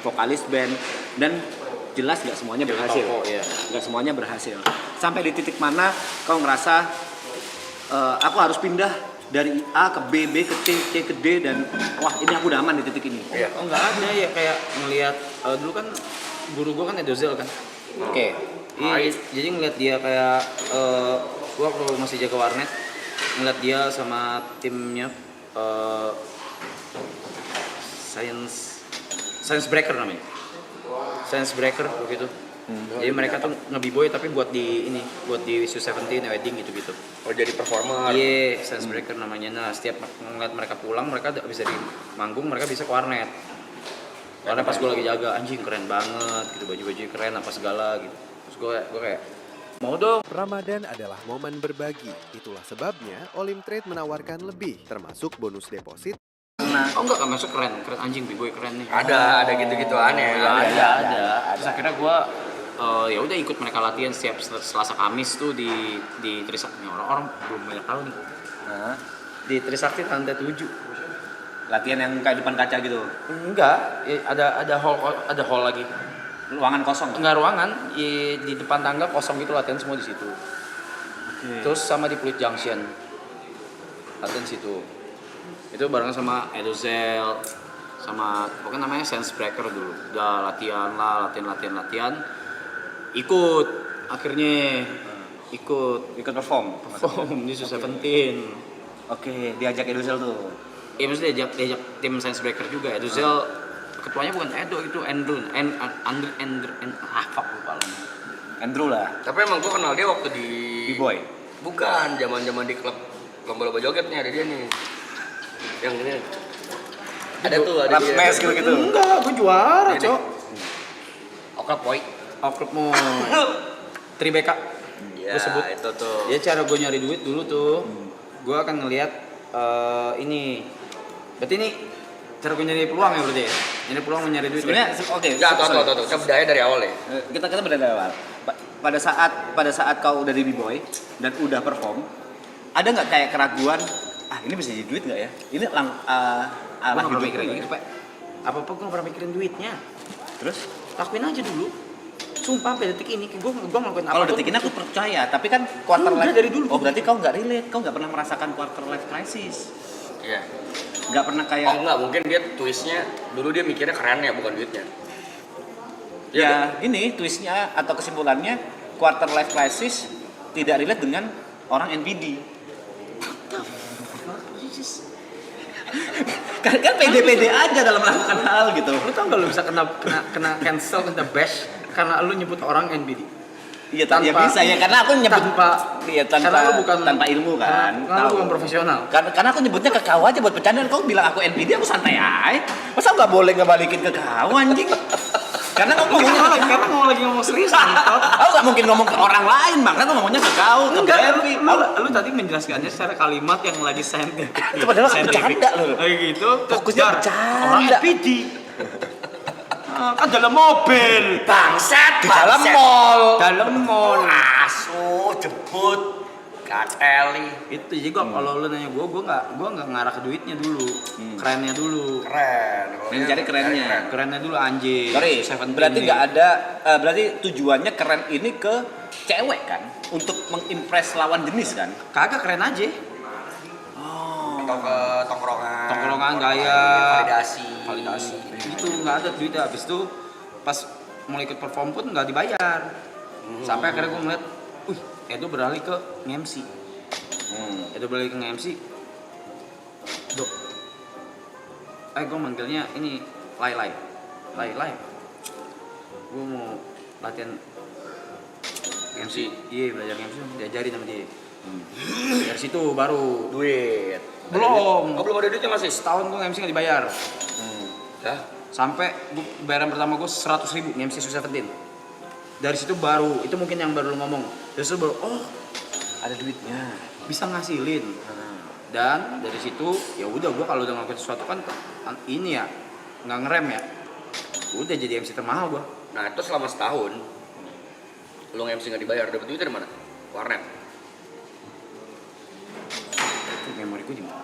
vokalis band, dan jelas nggak semuanya berhasil. Nggak semuanya berhasil. Sampai di titik mana kau ngerasa aku harus pindah dari A ke B, B ke C, C ke D, dan wah ini aku udah aman di titik ini. Iya. Oh nggak ada ya, kayak ngelihat dulu kan guru gue kan Edozel kan. Oke. Jadi ngeliat dia kayak gue waktu masih jaga warnet, ngeliat dia sama timnya Science Breaker namanya. Science Breaker begitu. Jadi mereka tuh nge-b-boy tapi buat di Wissu 17 wedding gitu-gitu. Oh jadi performer. Iya, Science Breaker namanya. Nah, setiap ngeliat mereka pulang, mereka bisa di manggung, mereka bisa ke warnet. Karena pas gue lagi jaga, anjing keren banget gitu, baju-baju keren apa segala gitu. Terus gue kayak mau dong. Ramadan adalah momen berbagi. Itulah sebabnya Olim Trade menawarkan lebih, termasuk bonus deposit. Oh enggak masuk keren anjing b-boy keren nih. Ada gitu aneh. Ada. Terus akhirnya gue ya udah ikut mereka latihan setiap Selasa Kamis tuh di Trisakti. Orang-orang belum banyak tahu nih. Nah, Di Trisakti lantai 7. latihan yang kayak depan kaca gitu. Enggak, ada hall lagi. Ruangan kosong. Enggak ruangan, di depan tangga kosong gitu latihan semua di situ. Terus sama di Pluit Junction. Latihan situ. Itu bareng sama Edozel sama pokoknya namanya Sense Breaker dulu. Udah latihan ikut akhirnya ikut perform di Wissu 17. Oke, diajak Edozel tuh. Iya maksudnya diajak tim Science Breaker juga. Edozel ketuanya bukan Edo, itu Andrew fuck lupa lah. Andrew lah. Tapi emang gue kenal dia waktu di B-boy. Bukan, zaman di klub lomba-lomba jogetnya ada dia nih. Yang ini. Ada tuh ada Rap dia. Smash gitu. Enggak, gue juara, Ini. Cok. Oke, boy. Okrep mau Tribeka. Iya, Gue sebut. itu tuh. Ya cara gue nyari duit dulu tuh. Gue akan ngelihat ini. Berarti ini cara gue nyari peluang ya berarti ya. Nyari peluang nyari duit. Sebenarnya oke. Enggak, tuh. Kita budaya dari awal ya. Kita beda dari awal. Pada saat kau udah di B-boy dan udah perform, ada nggak kayak keraguan? Ini bisa jadi duit nggak ya? Ini gue gak pernah hidup mikirin gue. gitu, Pak. Apa-apa gue gak pernah mikirin duitnya. Terus? Lakuin aja dulu. Sumpah sampai detik ini gue ngelakuin apa. Kalau detik ini aku percaya, tapi kan quarter Udah, life dari dulu. Oh berarti kau nggak relate, kau nggak pernah merasakan quarter life crisis. Iya. Nggak pernah kayak. Oh enggak, mungkin dia twistnya dulu dia mikirnya kerennya bukan duitnya. Ya ini twistnya atau kesimpulannya quarter life crisis tidak relate dengan orang NPD. kan pede-pede aja dalam melakukan hal gitu. Lu tau gak lu bisa kena cancel, kena bash karena lu nyebut orang NBD? Iya, ya bisa ya karena aku nyebut karena lu bukan tanpa ilmu kan. Karena lu bukan profesional. Karena aku nyebutnya ke kau aja buat bercanda. Kau bilang aku NPD, aku santai aja. Masa nggak boleh ngebalikin ke kau anjing? Karena kau Karena mau lagi ngomong serius antot. Aku nggak mungkin ngomong ke orang lain bang. Kan ngomongnya ke kau, ke Berry. Lu tadi menjelaskannya secara kalimat yang lagi saintifik. Itu padahal aku bercanda loh. Kayak gitu. Fokusnya bercanda. Orang NPD. Kan dalam mobil. Bangsat, Dalam mall. Dalam mall. Asu, jemput, kateli. Itu jadi kalau lu nanya gue nggak ngarah ke duitnya dulu, kerennya dulu. Keren. Yang cari kerennya. Kerennya dulu anjing. Sorry, Seventeen berarti nih. nggak ada. Berarti tujuannya keren ini ke cewek kan, untuk mengimpress lawan jenis kan? Kagak keren aja. Atau ke tongkrongan. Tongkrongan gaya. Validasi. Itu nggak ada duitnya. Habis itu pas mulai ikut perform pun nggak dibayar. Sampai akhirnya gue ngeliat, Edo beralih ke nge-MC. Edo beralih ke nge-MC. Dok. Gue manggilnya ini Lai. Gue mau latihan MC. Iya, belajar MC, diajarin sama dia. Dari situ baru Duit. belum. Oh, belum ada duitnya masih. Setahun gue nge-MC nggak dibayar. Ya. Sampai bayaran pertama gue 100.000 nge-MC Wissu 17. Dari situ baru, itu mungkin yang baru lu ngomong. Dari situ baru, Ada duitnya. bisa ngasilin. Dan dari situ ya udah gue kalau udah ngelakuin sesuatu kan ini ya nggak ngerem ya. Udah jadi MC termahal gue. Nah, itu selama setahun lu nge-MC nggak dibayar, dapet duit dari mana? Warnet. Memori gue di mana?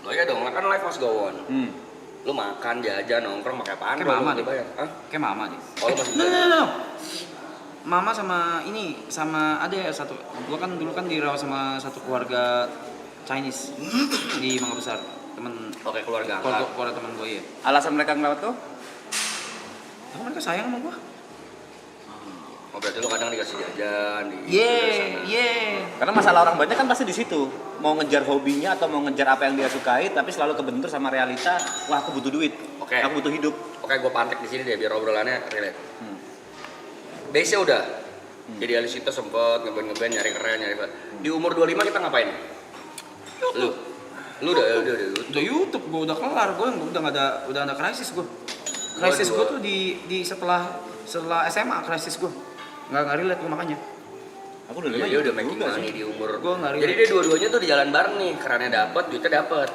Lo iya dong, kan live must go on. Lu makan, jajan, nongkrong pakai apaan? Kayak mama lu deh. dibayar? Hah? Kayak mama deh. Oh, lu masih No, bisa. no, no, no. Mama sama ini, sama ada ya satu. Gua kan dulu kan dirawat sama satu keluarga Chinese di Mangga Besar. Temen Oke, keluarga keluarga, angkat. keluarga temen gue ya. Alasan mereka ngelawat tuh? Tapi mereka sayang sama gua. Oh, berarti lu kadang dikasih jajan di Yeah, sana. yeah. Karena masalah orang banyak kan pasti di situ. Mau ngejar hobinya atau mau ngejar apa yang dia sukai, tapi selalu kebentur sama realita. Wah, aku butuh duit. Oke. Aku butuh hidup. Oke, gue pantek di sini deh biar obrolannya relate. Hmm. Base-nya udah. Jadi Alisito sempet ngeband nyari keren, nyari keren. Di umur 25 kita ngapain? Lu udah. Udah YouTube, gua udah kelar, gua udah nggak ada krisis gua. Krisis gua tuh di setelah SMA krisis gua. Nggak relate gua makanya. Aku udah Dia udah making money di umur. Gua nggak Jadi relate. dia dua-duanya tuh di jalan bareng nih, kerennya dapet, duitnya dapet.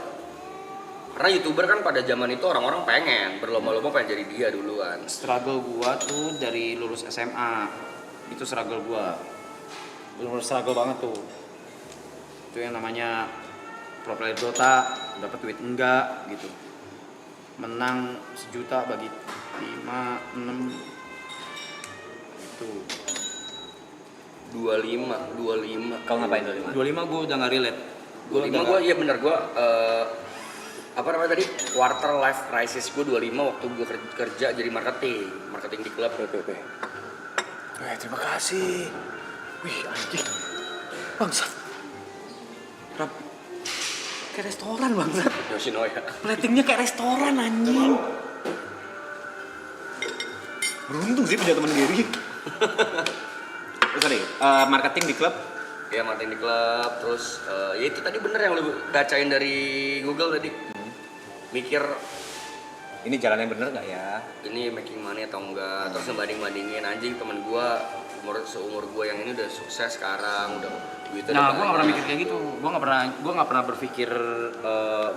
Karena YouTuber kan pada zaman itu orang-orang pengen berlomba-lomba pengen jadi dia duluan. Struggle gua tuh dari lulus SMA. Itu struggle gua. Bener-bener struggle banget tuh. Itu yang namanya pro player Dota, dapat duit enggak gitu. Menang 1 juta bagi 5, 6 itu. 25. Kau ngapain 25? 25 gua udah nggak relate. 25 gue, iya bener gue apa namanya tadi, quarter life crisis gue 25 waktu gue kerja jadi marketing di klub. Terima kasih. Wih, anjing. Bangsat. Kayak restoran bangsat. Yoshinoya. Platingnya kayak restoran anjing. Beruntung sih punya teman Gary. Sorry, marketing di klub. Ya marketing di klub, terus ya itu tadi bener yang lu bacain dari Google tadi. Mikir Ini jalan yang bener nggak ya? ini making money atau enggak, terus ngebanding-bandingin anjing temen gue seumur gue yang ini udah sukses sekarang, udah duitnya Nah, udah gue nggak pernah banyak. mikir kayak gitu. Gue nggak pernah berpikir,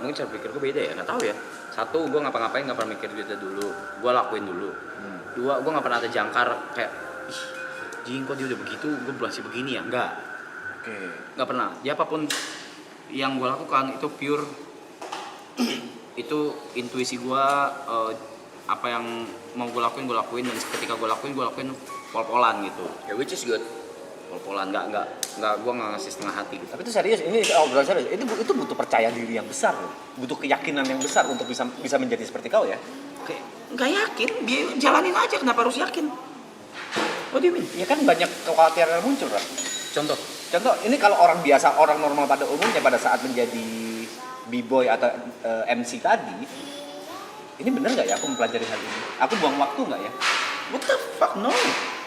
mungkin cara pikir gue beda ya, nggak tahu ya. Satu, gue ngapa-ngapain nggak pernah mikir duitnya dulu. Gue lakuin dulu. Dua, gue nggak pernah ada jangkar kayak, ih, jing kok dia udah begitu, gue masih begini ya? Enggak, Oke. nggak pernah. Dia apapun yang gue lakukan itu pure, itu intuisi gue, apa yang mau gue lakuin dan ketika gue lakuin pol-polan gitu. Ya which is good. Pol-polan, nggak gue nggak ngasih setengah hati gitu. Tapi itu serius, ini obrolan serius. Itu butuh percaya diri yang besar loh. Butuh keyakinan yang besar untuk bisa menjadi seperti kau ya. Kayak nggak yakin, dia jalanin aja, kenapa harus yakin? What do you mean? Ya kan banyak kekhawatiran yang muncul kan. Contoh, Ini kalau orang biasa, orang normal pada umumnya pada saat menjadi b-boy atau MC tadi, ini bener nggak ya aku mempelajari hal ini? Aku buang waktu nggak ya? what the fuck, no.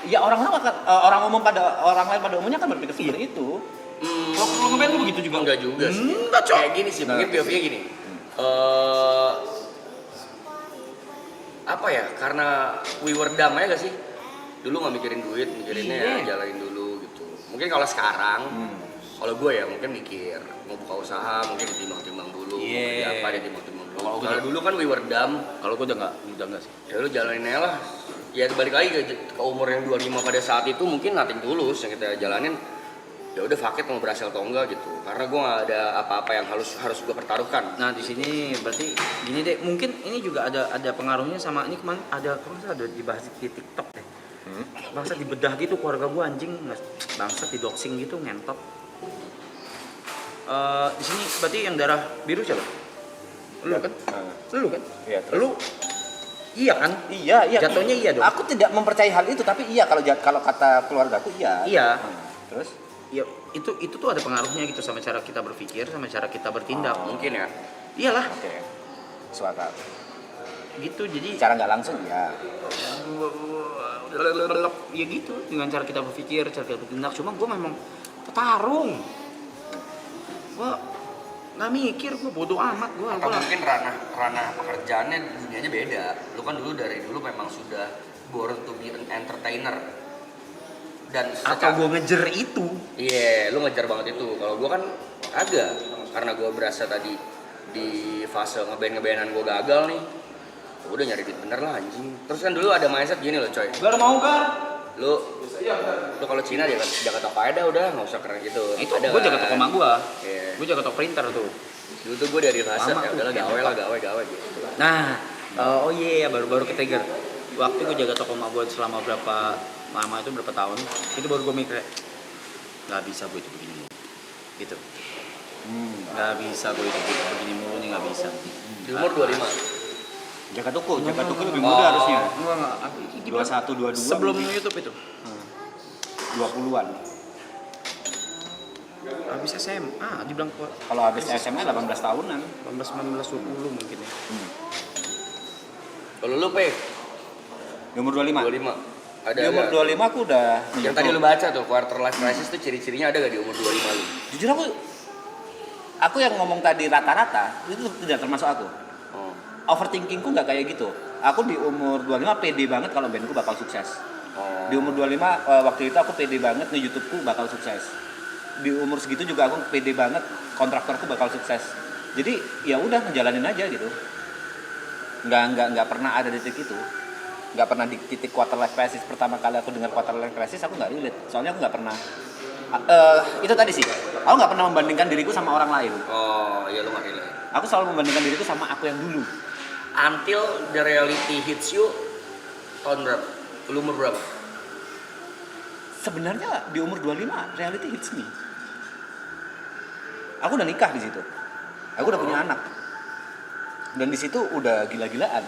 Ya orang lain orang lain pada umumnya kan berpikir seperti itu. Kalau ngeband lu begitu juga? Enggak juga sih. Enggak, Cok. Kayak gini sih, mungkin POV-nya gini. Apa ya? Karena we were dumb ya gak sih? Dulu nggak mikirin duit, mikirinnya Iya. ya jalanin dulu gitu. Mungkin kalau sekarang, kalau gue ya mungkin mikir mau buka usaha, mungkin ditimbang-timbang dulu. Iya. Mau jadi apa ditimbang-timbang dulu. Kalau gue Kalau dulu kan we were dumb, Kalau gue udah nggak sih. ya lu jalanin aja lah. Ya balik lagi ke umur yang 25 pada saat itu mungkin nothing tulus yang kita jalanin. Ya udah fuck it mau berhasil atau enggak gitu. Karena gue nggak ada apa-apa yang harus gue pertaruhkan. Nah di sini berarti gini deh, mungkin ini juga ada pengaruhnya sama ini kemarin ada dibahas di TikTok deh. Bangsa dibedah gitu keluarga gue anjing, bangsa di doxing gitu ngentot. Di sini berarti yang darah biru siapa? Lu kan? Lu kan? Iya, terus? Lu iya kan? Iya. Jatuhnya iya dong. Aku tidak mempercayai hal itu, tapi iya kalau kata keluargaku iya. Iya. Terus? Ya itu tuh ada pengaruhnya gitu sama cara kita berpikir, sama cara kita bertindak. Mungkin ya. Iyalah, Oke. Suaka. gitu. Jadi Cara nggak langsung ya. ya gitu dengan cara kita berpikir, cara kita bertindak. Cuma gue memang petarung. Gue nggak mikir, gue bodoh amat gue. Atau mungkin ranah pekerjaannya dunianya beda. Lu kan dari dulu memang sudah born to be an entertainer. Dan Atau gue ngejer itu. Iya, lu ngejar banget itu. Kalau gua kan agak, karena gua berasa tadi di fase ngeband-ngebandan gua gagal nih. Gua udah nyari duit bener lah anjing. Terus kan dulu ada mindset gini loh coy. Gar mau gar? Lu kalau Cina jaga toko aja dah udah, nggak usah keren gitu. Itu Ada gue jaga kan? toko emak gue. Iya. Gue jaga toko printer tuh. Dulu tuh gue dari fase Lama ya tuh, udahlah kayak gawe gitu. Nah, oh iya baru ke trigger. Waktu gue jaga toko emak gue selama berapa lama itu berapa tahun, itu baru gue mikir nggak bisa gue itu begini mulu. Gitu. Nggak bisa gue itu begini mulu nih nggak bisa. Di umur 25. Jaga toko lebih muda harusnya. Enggak. 21, 22. Sebelum mungkin. YouTube itu. 20-an. Habis SMA, dibilang kuat. Kalau habis SMA 18 tahunan. 18, 19, 20 mungkin ya. Kalau lu Pe, Di umur 25. 25. Ada Di umur 25 aku udah yang tadi lu baca tuh quarter life crisis tuh ciri-cirinya ada gak di umur 25 lu? Jujur aku yang ngomong tadi rata-rata itu tidak termasuk aku. Oh. Overthinkingku nggak kayak gitu. Aku di umur 25 pede banget kalau bandku bakal sukses. Oh. Di umur 25 waktu itu aku pede banget nih YouTubeku bakal sukses. Di umur segitu juga aku pede banget kontraktorku bakal sukses. Jadi ya udah ngejalanin aja gitu. Nggak pernah ada di titik itu. Nggak pernah di titik quarter life crisis. Pertama kali aku dengar quarter life crisis aku nggak relate. Soalnya aku nggak pernah itu tadi sih. Aku nggak pernah membandingkan diriku sama orang lain. Oh, iya lu nggak relate. Aku selalu membandingkan diriku sama aku yang dulu. Until the reality hits you tahun berapa? Lu umur berapa? Sebenarnya di umur 25 reality hits me. Aku udah nikah di situ. Aku udah punya anak. Dan di situ udah gila-gilaan.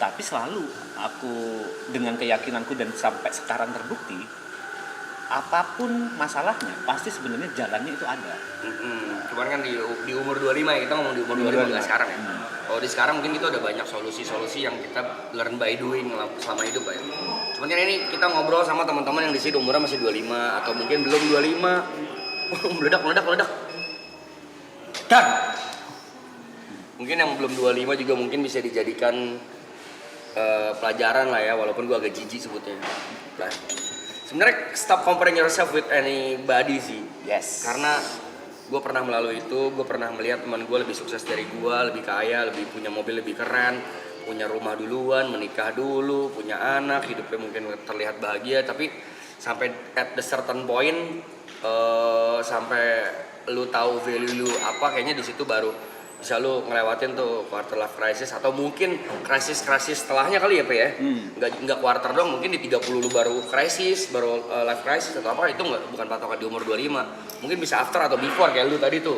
Tapi selalu aku dengan keyakinanku dan sampai sekarang terbukti, apapun masalahnya pasti sebenarnya jalannya itu ada. Cuman kan di umur 25 ya, kita ngomong di umur 25 nggak sekarang ya. Kalau di sekarang mungkin kita udah banyak solusi-solusi yang kita learn by doing selama hidup ya. Cuman kan ini kita ngobrol sama teman-teman yang di sini umurnya masih 25 atau mungkin belum 25. meledak. Dan mungkin yang belum 25 juga mungkin bisa dijadikan pelajaran lah ya, walaupun gue agak jijik sebutnya. Nah, sebenarnya stop comparing yourself with anybody sih. Yes. Karena gue pernah melalui itu, gue pernah melihat teman gue lebih sukses dari gue, lebih kaya, lebih punya mobil lebih keren, punya rumah duluan, menikah dulu, punya anak, hidupnya mungkin terlihat bahagia, tapi sampai at the certain point, sampai lu tahu value lu apa, kayaknya di situ baru bisa lu ngelewatin tuh quarter life crisis atau mungkin krisis setelahnya kali ya Pe ya. Nggak quarter dong, mungkin di 30 lu baru krisis, baru life crisis atau apa, itu bukan patokan di umur 25. Mungkin bisa after atau before kayak lu tadi tuh.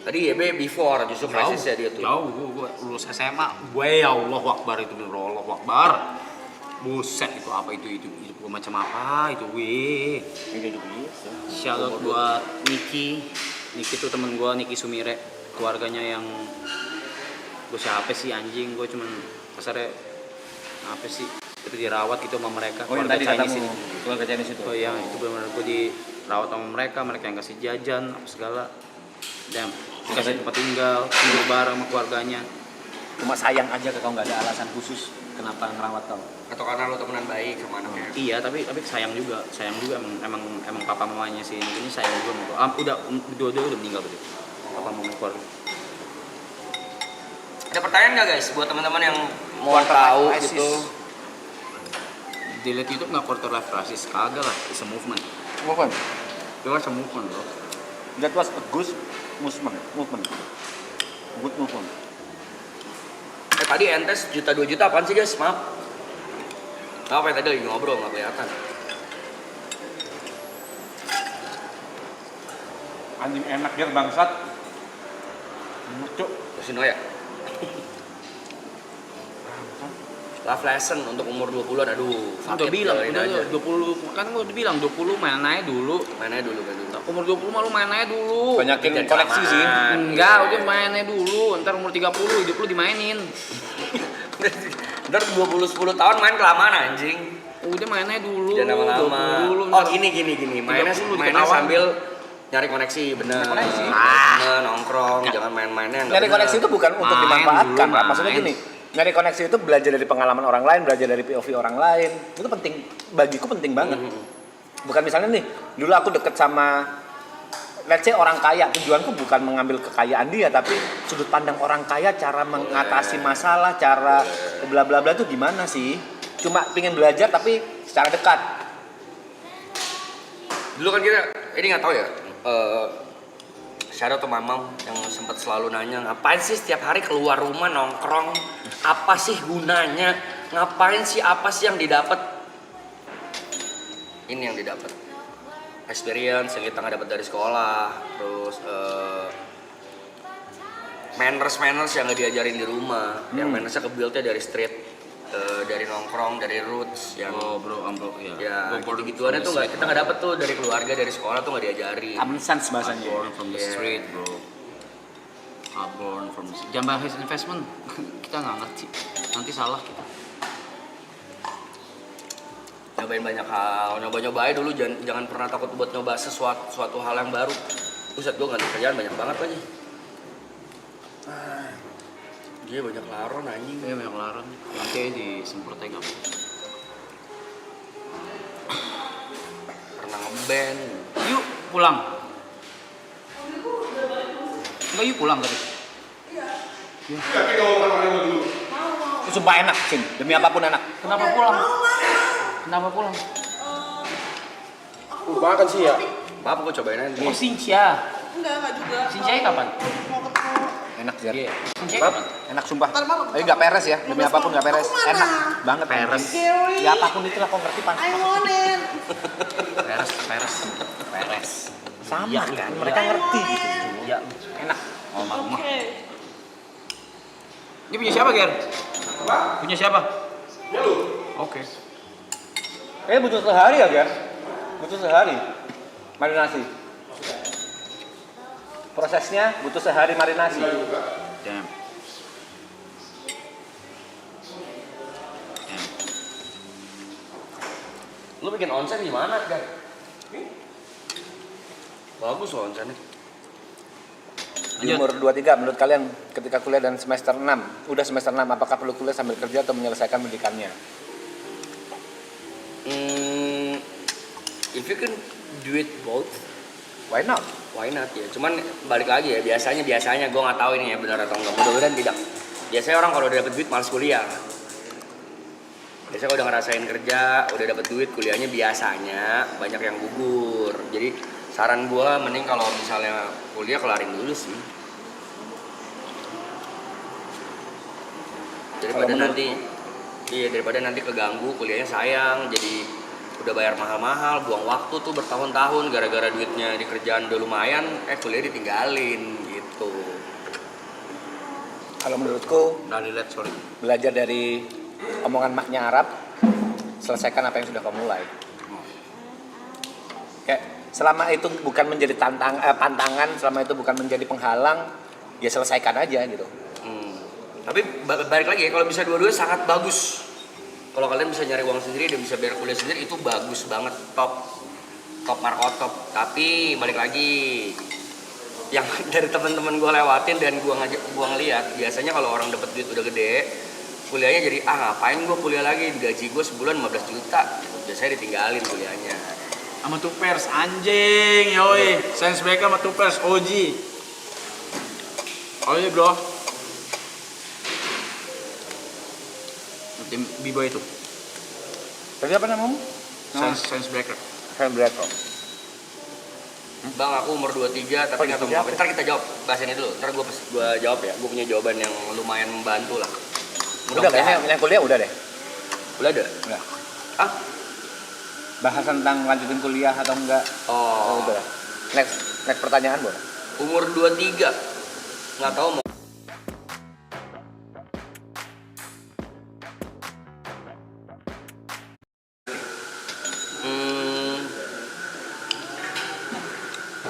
Tadi YB before justru krisisnya dia tuh. Jauh, gue lulus SMA, gue ya Allah Akbar itu bener Allah Akbar. Buset itu apa itu gue macam apa itu weh. Shout out buat Niki tuh temen gue, Niki Sumire, keluarganya yang gue siapa sih anjing, gue cuman kasarnya apa sih itu dirawat gitu sama mereka. Oh yang tadi Chinese katamu keluarga Chinese itu. Oh iya itu benar-benar gue dirawat sama mereka yang kasih jajan apa segala. Dan dikasih tempat tinggal, tidur bareng sama keluarganya. Cuma sayang aja kau nggak ada alasan khusus kenapa ngerawat kau. Atau karena lu temenan baik sama anaknya. Iya tapi sayang juga emang papa mamanya sih ini sayang juga sama gue. Udah dua-dua udah meninggal begitu. Papa mama keluarga. Ada pertanyaan nggak guys buat teman-teman yang mau Quarter tahu life crisis. gitu? Dilihat YouTube nggak quarter life crisis, kagak lah, it's a movement. Movement. Itu kan movement loh. That was a good movement. Good movement. Tadi entes juta 2 juta apaan sih guys? Maaf. Apa ya tadi lagi ngobrol nggak kelihatan. Anjing enak dia bangsat. Cuk. Terusin ya. Life lesson untuk umur 20-an, aduh. Udah bilang, udah 20 kan gue udah bilang 20 main aja dulu. Main aja dulu kan dulu. Umur 20 mah lu main aja dulu. Banyakin Jangan koleksi sih. kelamaan. Enggak, udah main aja dulu. Ntar umur 30 hidup lu dimainin. Ntar 10 tahun main kelamaan anjing. Udah main aja dulu. Jangan lama-lama. 20 dulu, Oh ntar. gini. Mainnya 30 mainnya diketawain. sambil nyari koneksi, bener. Nyari koneksi. Bener, nongkrong, jangan main-mainnya yang nggak Nyari bener. koneksi itu bukan untuk Main dimanfaatkan, dulu, Pak. Maksudnya main. gini, nyari koneksi itu belajar dari pengalaman orang lain, belajar dari POV orang lain. Itu penting, bagiku penting banget. Bukan misalnya nih, dulu aku deket sama let's say orang kaya, tujuanku bukan mengambil kekayaan dia, tapi sudut pandang orang kaya, cara mengatasi masalah, cara bla bla bla itu gimana sih? Cuma pengen belajar tapi secara dekat. Dulu kan kita, ini nggak tahu ya, shout out to mamam yang sempat selalu nanya, ngapain sih setiap hari keluar rumah nongkrong, apa sih gunanya, ngapain sih, apa sih yang didapat. Ini yang didapat, experience yang kita nggak dapat dari sekolah, terus manners yang nggak diajarin di rumah, yang mannersnya ke-build-nya dari street, dari nongkrong, dari roots, yang ya gitu-gituannya tuh kita nggak dapet tuh dari keluarga, dari sekolah tuh nggak diajarin. Common sense bahasanya. Born from the street, bro. Born from jambah investment kita nggak ngerti, nanti salah kita. Nyobain banyak hal, nyoba aja dulu, jangan pernah takut buat nyoba suatu hal yang baru. Buset, gue nganti kerjaan banyak banget lagi. Dia banyak laron anjing. Iya banyak laron, nanti disemprot aja gak. Pernah ngeband. Yuk pulang. Enggak, yuk pulang tadi. Sumpah enak, Cin. Demi apapun enak. Kenapa pulang? Kenapa pulang? Makan sih ya. Maaf, gue cobain aja. Oh, Sincia. Enggak juga. Sincia kapan? Mau ketemu. Enak, Jar. Iya. Sincia Maaf, kapan? enak sumpah. Ntar malam. Tapi nggak peres ya, demi apapun nggak peres. Aku mana? Enak banget peres. Gary. Ya apapun itulah kau ngerti pan. I want it. Peres. Sama Iya, kan, iya. mereka ngerti gitu. Iya. Enak. Oh, mama. Oke. Ini punya siapa, Ger? Punya siapa? Ya lu. Oke. Butuh sehari ya, Ger? Butuh sehari marinasi. Prosesnya butuh sehari marinasi. Damn. Lu bikin onsen di mana, Gan? Bagus loh onsennya. Di umur 23 menurut kalian ketika kuliah dan semester 6, udah semester 6 apakah perlu kuliah sambil kerja atau menyelesaikan pendidikannya? If you can do it both, Why not? why not ya? Cuman balik lagi ya, biasanya gue nggak tahu ini ya benar atau enggak. Mudah-mudahan tidak. Biasanya orang kalau udah dapet duit malas kuliah. Biasanya kalau udah ngerasain kerja, udah dapet duit, kuliahnya biasanya banyak yang gugur. Jadi saran gue mending kalau misalnya kuliah kelarin dulu sih. Daripada nanti keganggu kuliahnya sayang, jadi udah bayar mahal-mahal, buang waktu tuh bertahun-tahun gara-gara duitnya di kerjaan udah lumayan, kuliah ditinggalin gitu. Kalau menurutku Nggak relate, sorry. belajar dari omongan maknya Arab, selesaikan apa yang sudah kau mulai. Kayak selama itu bukan menjadi pantangan, selama itu bukan menjadi penghalang, ya selesaikan aja gitu. Tapi balik lagi ya, kalau bisa dua-dua sangat bagus. Kalau kalian bisa nyari uang sendiri dan bisa bayar kuliah sendiri, itu bagus banget, top markot top. Tapi balik lagi, yang dari teman-teman gue lewatin dan gue ngeliat, biasanya kalau orang dapet duit udah gede, kuliahnya jadi ngapain gue kuliah lagi, gaji gue sebulan 15 juta, biasanya ditinggalin kuliahnya. Sama Tupers, anjing, yoi. Science Breaker sama Tupers, OG. OG, bro. Tim B-boy itu. Tadi apa namamu? Science Breaker. Handbreaker. Bang, aku umur 23 tapi nggak tahu mau apa. Ntar kita jawab bahas ini dulu. Ntar gue jawab ya. Gue punya jawaban yang lumayan membantu lah. Udah kayaknya yang kuliah udah deh. Udah ada? Udah. Ah? Bahas tentang lanjutin kuliah atau enggak? Oh. Udah. Next pertanyaan boleh. Umur 23 nggak tahu mau.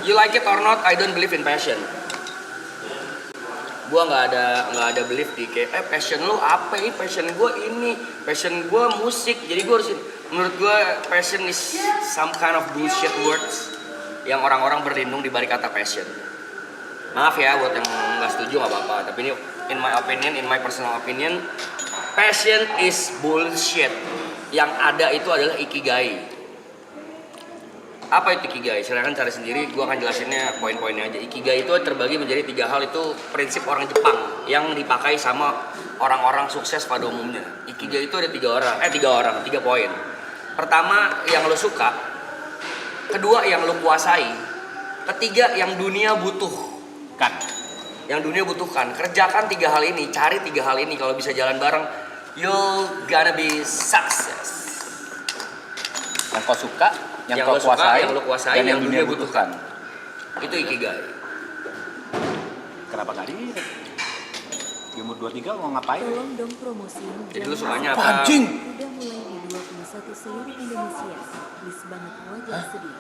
You like it or not, I don't believe in passion. Gua nggak ada belief di kayak passion lu apa ini, passion gue ini, passion gue musik. Jadi gue harus, menurut gue passion is some kind of bullshit words yang orang-orang berlindung di balik kata passion. Maaf ya buat yang nggak setuju nggak apa-apa, tapi ini in my personal opinion, passion is bullshit. Yang ada itu adalah ikigai. Apa itu ikigai? Silahkan cari sendiri, gue akan jelasinnya poin-poinnya aja. Ikigai itu terbagi menjadi 3 hal, itu prinsip orang Jepang yang dipakai sama orang-orang sukses pada umumnya. Ikigai itu ada 3 poin. Pertama, yang lo suka. Kedua, yang lo kuasai. Ketiga, yang dunia butuh. yang dunia butuhkan. Kerjakan 3 hal ini, cari 3 hal ini. Kalau bisa jalan bareng, you're gonna be success. Yang kau suka, yang kau lo suka, kuasai, yang lo kuasai, dan yang dunia butuhkan. Itu ikigai. Kenapa nggak di umur 23 mau ngapain? Tolong dong promosiin. Jadi lu sukanya Apa, apa? anjing? Udah mulai di 21 seluruh Indonesia. Please banget wajah sedih.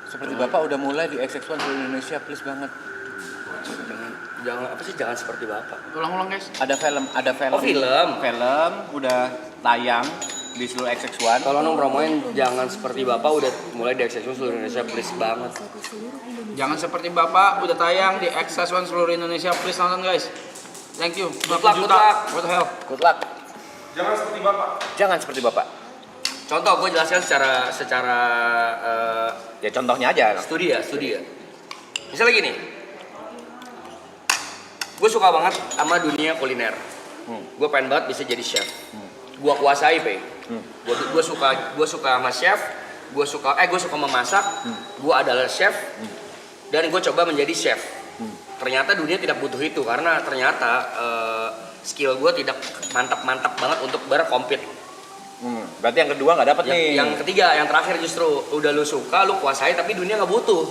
Seperti Bapak udah mulai di XX1 seluruh Indonesia, please banget. Jangan apa sih, jangan seperti Bapak. Ulang-ulang guys. Ada film. Oh, film. Film udah tayang di seluruh XX1. Tolong dong promoin jangan seperti Bapak udah mulai di Access seluruh Indonesia, please banget. Satu seluruh Indonesia. Jangan seperti Bapak udah tayang di XS1 seluruh Indonesia. Please nonton guys. Thank you. Good 20 luck, juta. good luck. What the hell? Good luck. Jangan seperti Bapak. Jangan seperti Bapak. Contoh gue jelaskan secara Ya contohnya aja. studi ya. Misalnya gini. Gue suka banget sama dunia kuliner. Gue pengen banget bisa jadi chef. Gue kuasai, Pe. Gue suka sama chef. Gue suka memasak. Gue adalah chef. Dan gue coba menjadi chef. Ternyata dunia tidak butuh itu karena ternyata skill gue tidak mantap banget untuk berkompet. Berarti yang kedua nggak dapet nih. Yang ketiga, yang terakhir justru udah lu suka, lu kuasai tapi dunia nggak butuh.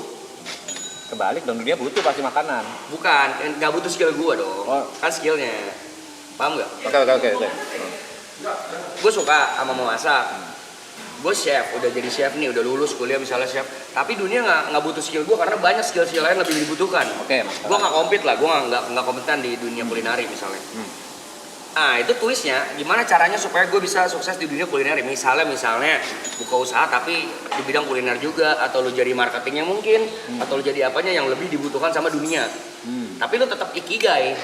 Kebalik dong, dunia butuh pasti makanan. Bukan, nggak butuh skill gue dong. Oh. Kan skillnya. Paham nggak? Oke. Gue suka sama memasak. Gue chef, udah jadi chef nih, udah lulus kuliah misalnya chef. Tapi dunia nggak butuh skill gue karena banyak skill lain lebih dibutuhkan. Oke. Gue nggak kompet lah, gue nggak kompeten di dunia kulineri misalnya. Ah itu twistnya, gimana caranya supaya gue bisa sukses di dunia kuliner? Misalnya buka usaha tapi di bidang kuliner juga, atau lu jadi marketingnya mungkin, atau lu jadi apanya yang lebih dibutuhkan sama dunia. Tapi lu tetap ikigai,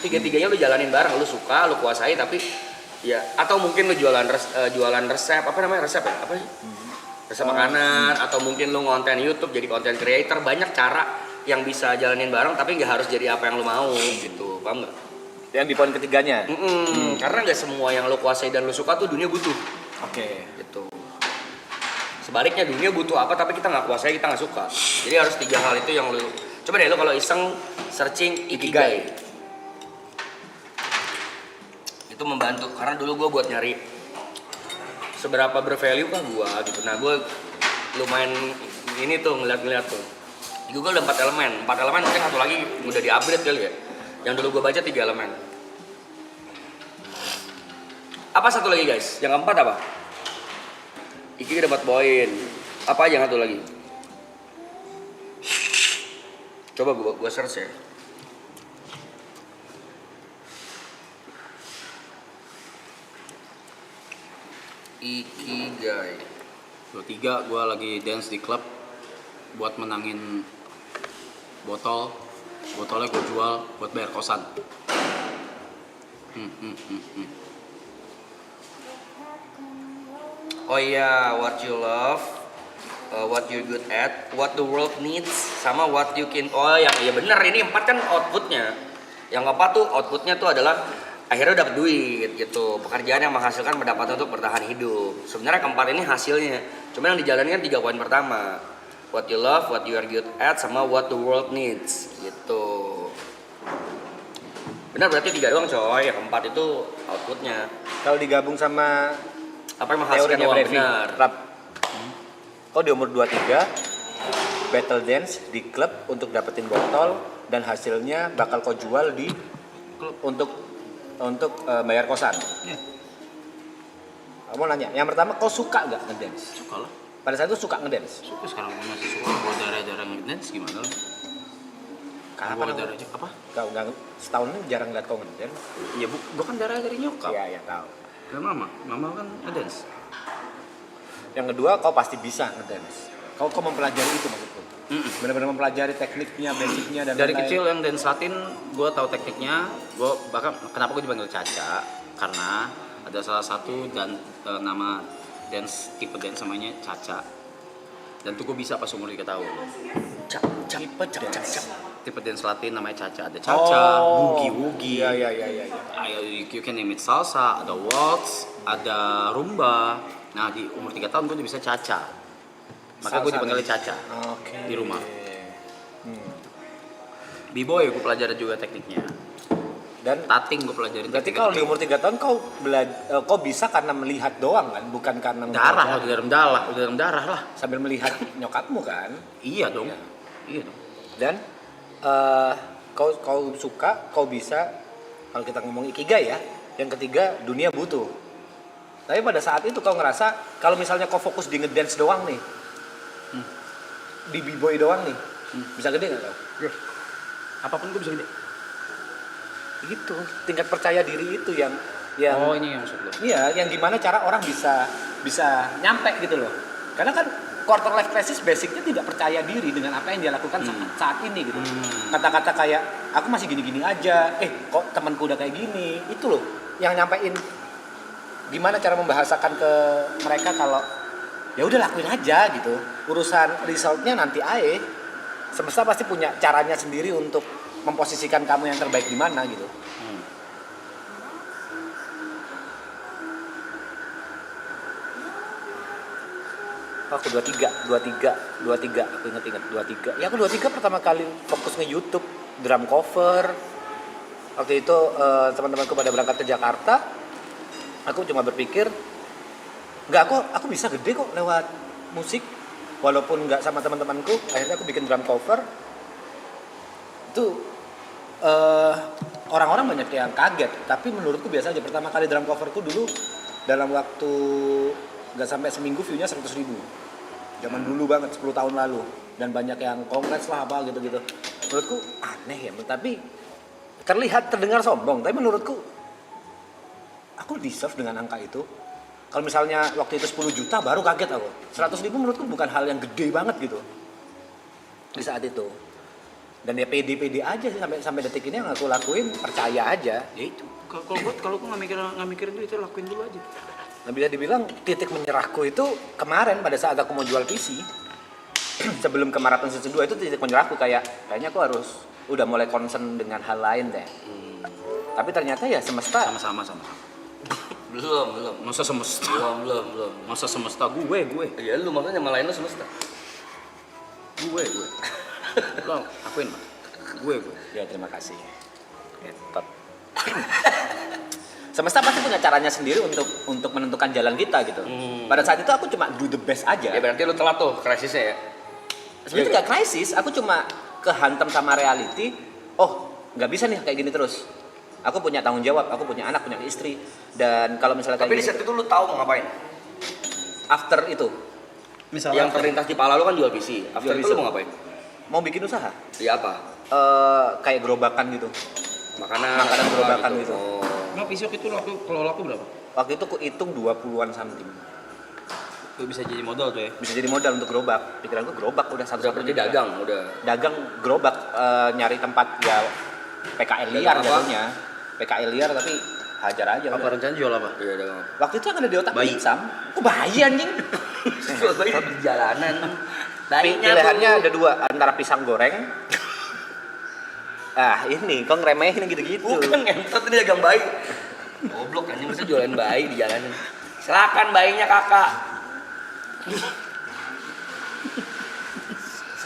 tiga-tiganya lu jalanin bareng, lu suka, lu kuasai, tapi ya atau mungkin lu jualan resep, apa namanya resep ya? Apa sih? Resep makanan, atau mungkin lu ngonten YouTube jadi content creator, banyak cara yang bisa jalanin bareng tapi nggak harus jadi apa yang lu mau gitu, paham nggak? Yang di poin ketiganya. Karena nggak semua yang lo kuasai dan lo suka tuh dunia butuh. Oke. Gitu. Sebaliknya dunia butuh apa tapi kita nggak kuasai, kita nggak suka. Jadi harus 3 hal itu yang lo. Coba deh lo kalau iseng searching ikigai. Itu membantu karena dulu gue buat nyari seberapa bervalue kah gue gitu. Nah gue lumayan ini tuh ngeliat tuh. Di Google ada 4 elemen. 4 elemen mungkin satu lagi udah di-upgrade kali ya. Yang dulu gue baca 3 elemen. Apa satu lagi guys? Yang keempat apa? Iki dapat poin. Apa aja satu lagi? Coba gue search ya. Ikigai. 23 gue lagi dance di klub buat menangin botolnya gue jual buat bayar kosan. Oh iya, what you love, what you're good at, what the world needs, sama what you can. Oh yang iya bener, ini 4 kan outputnya. Yang 4 tuh outputnya tuh adalah akhirnya dapat duit gitu, pekerjaan yang menghasilkan pendapatan untuk bertahan hidup. Sebenarnya keempat ini hasilnya, cuma yang dijalankan 3 poin pertama. What you love, what you are good at, sama what the world needs gitu. Benar berarti 3 doang coy, yang keempat itu outputnya. Kalau digabung sama Apa yang menghasilkan teorinya uang Brevi, benar? kau di umur 23 battle dance di klub untuk dapetin botol dan hasilnya bakal kau jual di klub untuk bayar kosan. Iya. Kamu nanya, yang pertama kau suka nggak ngedance? Suka lah. Pada saat itu suka ngedance? Suka sekarang gue masih suka. Gue jarang ngedance gimana lo? Karena Gue darah aja apa? Kau nggak setahun ini jarang lihat kau ngedance. Iya gue kan darah dari nyokap. Iya tahu. Dan mama kan ngedance. Yang kedua kau pasti bisa ngedance. Kau mempelajari itu maksudku. Benar-benar mempelajari tekniknya, basicnya dan Dari lain-lain. kecil yang dance Latin gue tahu tekniknya. Gue bahkan kenapa gue dipanggil Caca? Karena ada salah satu dan nama dance tipe dance namanya Caca. Dan tuh gue bisa pas umur 3 tahun. Tipe dance Latin namanya Caca. Ada Caca, boogie. Iya. You can name it salsa, ada waltz, ada rumba. Nah di umur 3 tahun gue udah bisa Caca. Maka gue Salsa dipanggil nih. Caca Oke. di rumah. B-boy gue pelajari juga tekniknya. Dan Tating gue pelajarin. berarti kalau di umur 3 tahun kau bisa karena melihat doang kan, bukan karena darah, mempelajari. udah dalam darah lah. Sambil melihat nyokapmu kan. Iya dong. Iya dong. Dan kau suka, kau bisa, kalau kita ngomong ikigai ya, yang ketiga dunia butuh. Tapi pada saat itu kau ngerasa kalau misalnya kau fokus di ngedance doang nih, di b-boy doang nih, bisa gede nggak kau? Apapun gue bisa gede. Gitu, tingkat percaya diri itu yang Oh ini yang maksud lo. iya, yang gimana cara orang bisa nyampe gitu loh. Karena kan quarter life crisis basicnya tidak percaya diri dengan apa yang dia lakukan saat ini gitu. Kata-kata kayak aku masih gini-gini aja, kok temanku udah kayak gini, itu loh yang nyampein gimana cara membahasakan ke mereka kalau ya udah lakuin aja gitu. Urusan resultnya nanti aja. Semesta pasti punya caranya sendiri untuk memposisikan kamu yang terbaik di mana gitu. Aku 23, aku inget 23. Ya aku 23 pertama kali fokus nge-YouTube drum cover. Waktu itu teman-temanku pada berangkat ke Jakarta. Aku cuma berpikir, aku bisa gede kok lewat musik. Walaupun nggak sama teman-temanku, akhirnya aku bikin drum cover. Itu orang-orang banyak yang kaget, tapi menurutku biasa aja. Pertama kali drum coverku dulu dalam waktu nggak sampai seminggu view-nya 100.000. Zaman dulu banget, 10 tahun lalu. Dan banyak yang congrats lah apa gitu-gitu. Menurutku aneh ya, tapi terdengar sombong. Tapi menurutku aku deserve dengan angka itu. Kalau misalnya waktu itu 10 juta baru kaget aku. 100.000 menurutku bukan hal yang gede banget gitu di saat itu. Dan ya pede aja sih sampai detik ini yang aku lakuin, percaya aja. Ya itu. Kalau gue nggak mikirin itu lakuin dulu aja. Nah bisa dibilang titik menyerahku itu kemarin pada saat aku mau jual PC. Sebelum ke Marathon Season 2 itu titik menyerahku kayaknya aku harus udah mulai concern dengan hal lain deh. Tapi ternyata ya semesta Sama. Belum. Masa semesta? Belum. Masa semesta gue. Iya lu makanya nyamalain lu semesta. Gue. Lo akuin mah. Gue. ya terima kasih. Ngetot. Semesta pasti punya caranya sendiri untuk menentukan jalan kita gitu. Pada saat itu aku cuma do the best aja. Ya berarti lu telat tuh krisisnya ya. Sebenarnya nggak krisis, aku cuma kehantam sama reality. Oh, nggak bisa nih kayak gini terus. Aku punya tanggung jawab, aku punya anak, punya istri. Dan kalau misalnya kayak Tapi di gini, saat itu lu tahu mau ngapain? after itu Misalnya Yang terlintas di pala lu kan jual PC. After Jual itu PC. lu mau ngapain? mau bikin usaha, Iya apa? kayak gerobakan gitu. Makanan gerobakan gitu. Oh. nggak pisau itu kalau laku berapa? Waktu itu aku hitung 20-an something. Itu bisa jadi modal tuh ya. Bisa jadi modal untuk gerobak. Pikiranku gerobak udah Udah satu-satunya. berarti dagang udah. Dagang gerobak, nyari tempat ya PKL liar Dagang apa? jatuhnya. PKL liar tapi hajar aja. Apa udah. rencana jual apa? Iya dagang. Waktu itu yang ada di otak Bayi. Sam. Kok bayi anjing? Jual bayi di jalanan. Pilihannya ada dua, antara pisang goreng. Ini kok ngeremehin gitu-gitu. Bukan ngentot ini dagang bayi. Goblok anjing bisa jualan bayi di jalanan. Silakan bayinya kakak.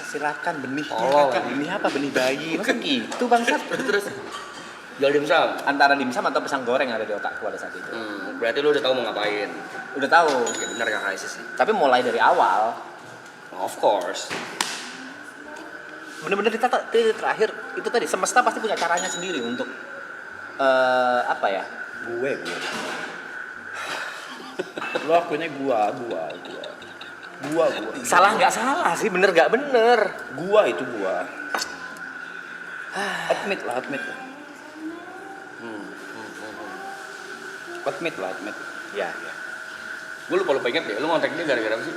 Silakan benihnya Oh. kakak. Benih apa? Benih bayi. Masa gitu bangsat? Terus jual dimsum. Antara dimsum atau pisang goreng yang ada di otakku pada saat itu. Berarti lu udah tahu mau ngapain. Udah tahu. Ya benar gak krisis sih. Tapi mulai dari awal. Of course. Bener-bener di titik terakhir itu tadi semesta pasti punya caranya sendiri untuk apa ya? Gue. Lo akuinnya gua. Salah nggak salah sih, bener nggak bener. Gua itu gua. Admit lah. Admit. Ya. Gue lupa inget deh, lu ngontek dia gara-gara apa sih?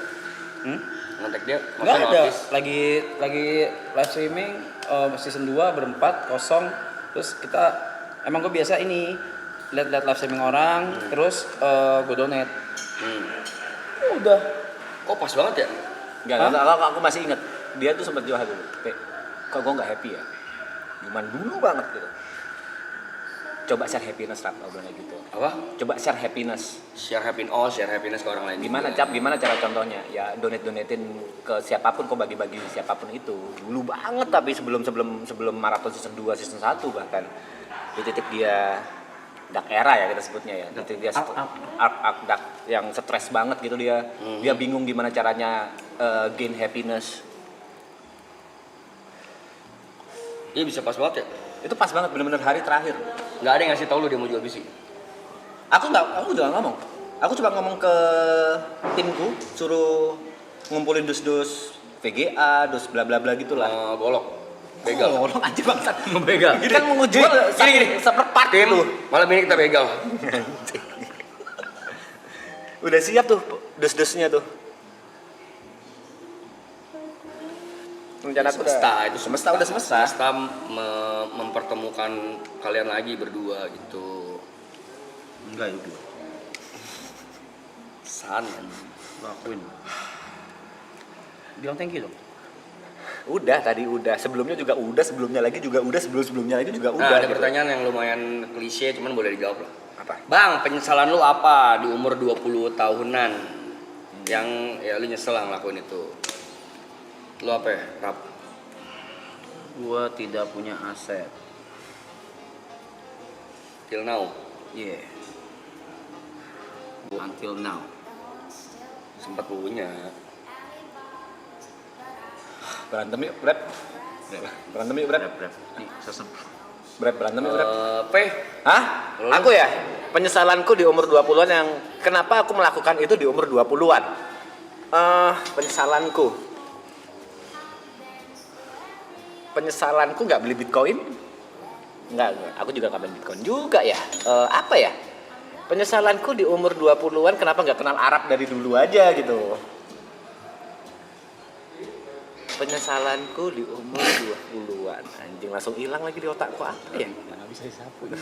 Ngontek dia, Nggak maksudnya ada. notice. Lagi live streaming season 2 berempat kosong. Terus kita emang gue biasa ini lihat live streaming orang, terus gue donate. Udah. Kok pas banget ya? Enggak, aku masih inget dia tuh sempat jual dulu. Kok gue nggak happy ya? Cuman dulu banget gitu. Coba share happiness, Rap, obrolan kayak gitu. Apa? Coba share happiness. Share happiness ke orang lain. Gimana juga. Gimana cara contohnya? Ya donatein ke siapapun, kok bagi-bagi siapapun itu. Dulu banget tapi sebelum maraton season 2, season 1 bahkan. Di titik dia dark era ya kita sebutnya ya. Di titik dia arc dark yang stres banget gitu dia. Dia bingung gimana caranya gain happiness. Iya bisa pas banget ya. Itu pas banget bener-bener hari terakhir. Nggak ada yang ngasih tau lu dia mau jual bisi. Aku juga ngomong. Aku coba ngomong ke timku, suruh ngumpulin dus-dus VGA, dus bla bla bla gitulah. Golok. Begal. Oh, anjir bangsat. Begal. Ini kan menguji Gini. seperempat Tim, tuh. malam ini kita begal. Udah siap tuh dus-dusnya tuh. Rencana aku Semesta udah semesta. Semesta mempertemukan kalian lagi berdua gitu. Enggak itu. San. Lakuin. Bilang thank you dong. Udah tadi udah, sebelumnya juga udah, sebelumnya lagi juga udah, sebelumnya lagi juga udah. Nah, ada gitu. pertanyaan yang lumayan klise cuman boleh dijawab lah. Apa? Bang, penyesalan lu apa di umur 20 tahunan? Yang ya lu nyesel lah ngelakuin itu. Lu apa ya? Rap. Gua tidak punya aset. Till now. Yeah. Until now. Sempat punya. Berantem yuk, Brep. Berantem yuk, Brep. Rap. Nih, sesem. Brep, berantem yuk, Brep. P. Hah? Lu? Aku ya? Penyesalanku di umur 20-an yang kenapa aku melakukan itu di umur 20-an? Penyesalanku nggak beli Bitcoin. Enggak, aku juga nggak beli Bitcoin juga ya. Apa ya? Penyesalanku di umur 20-an kenapa nggak kenal Arab dari dulu aja gitu. Penyesalanku di umur 20-an. Anjing langsung hilang lagi di otakku apa ya? Nggak bisa disapu ini.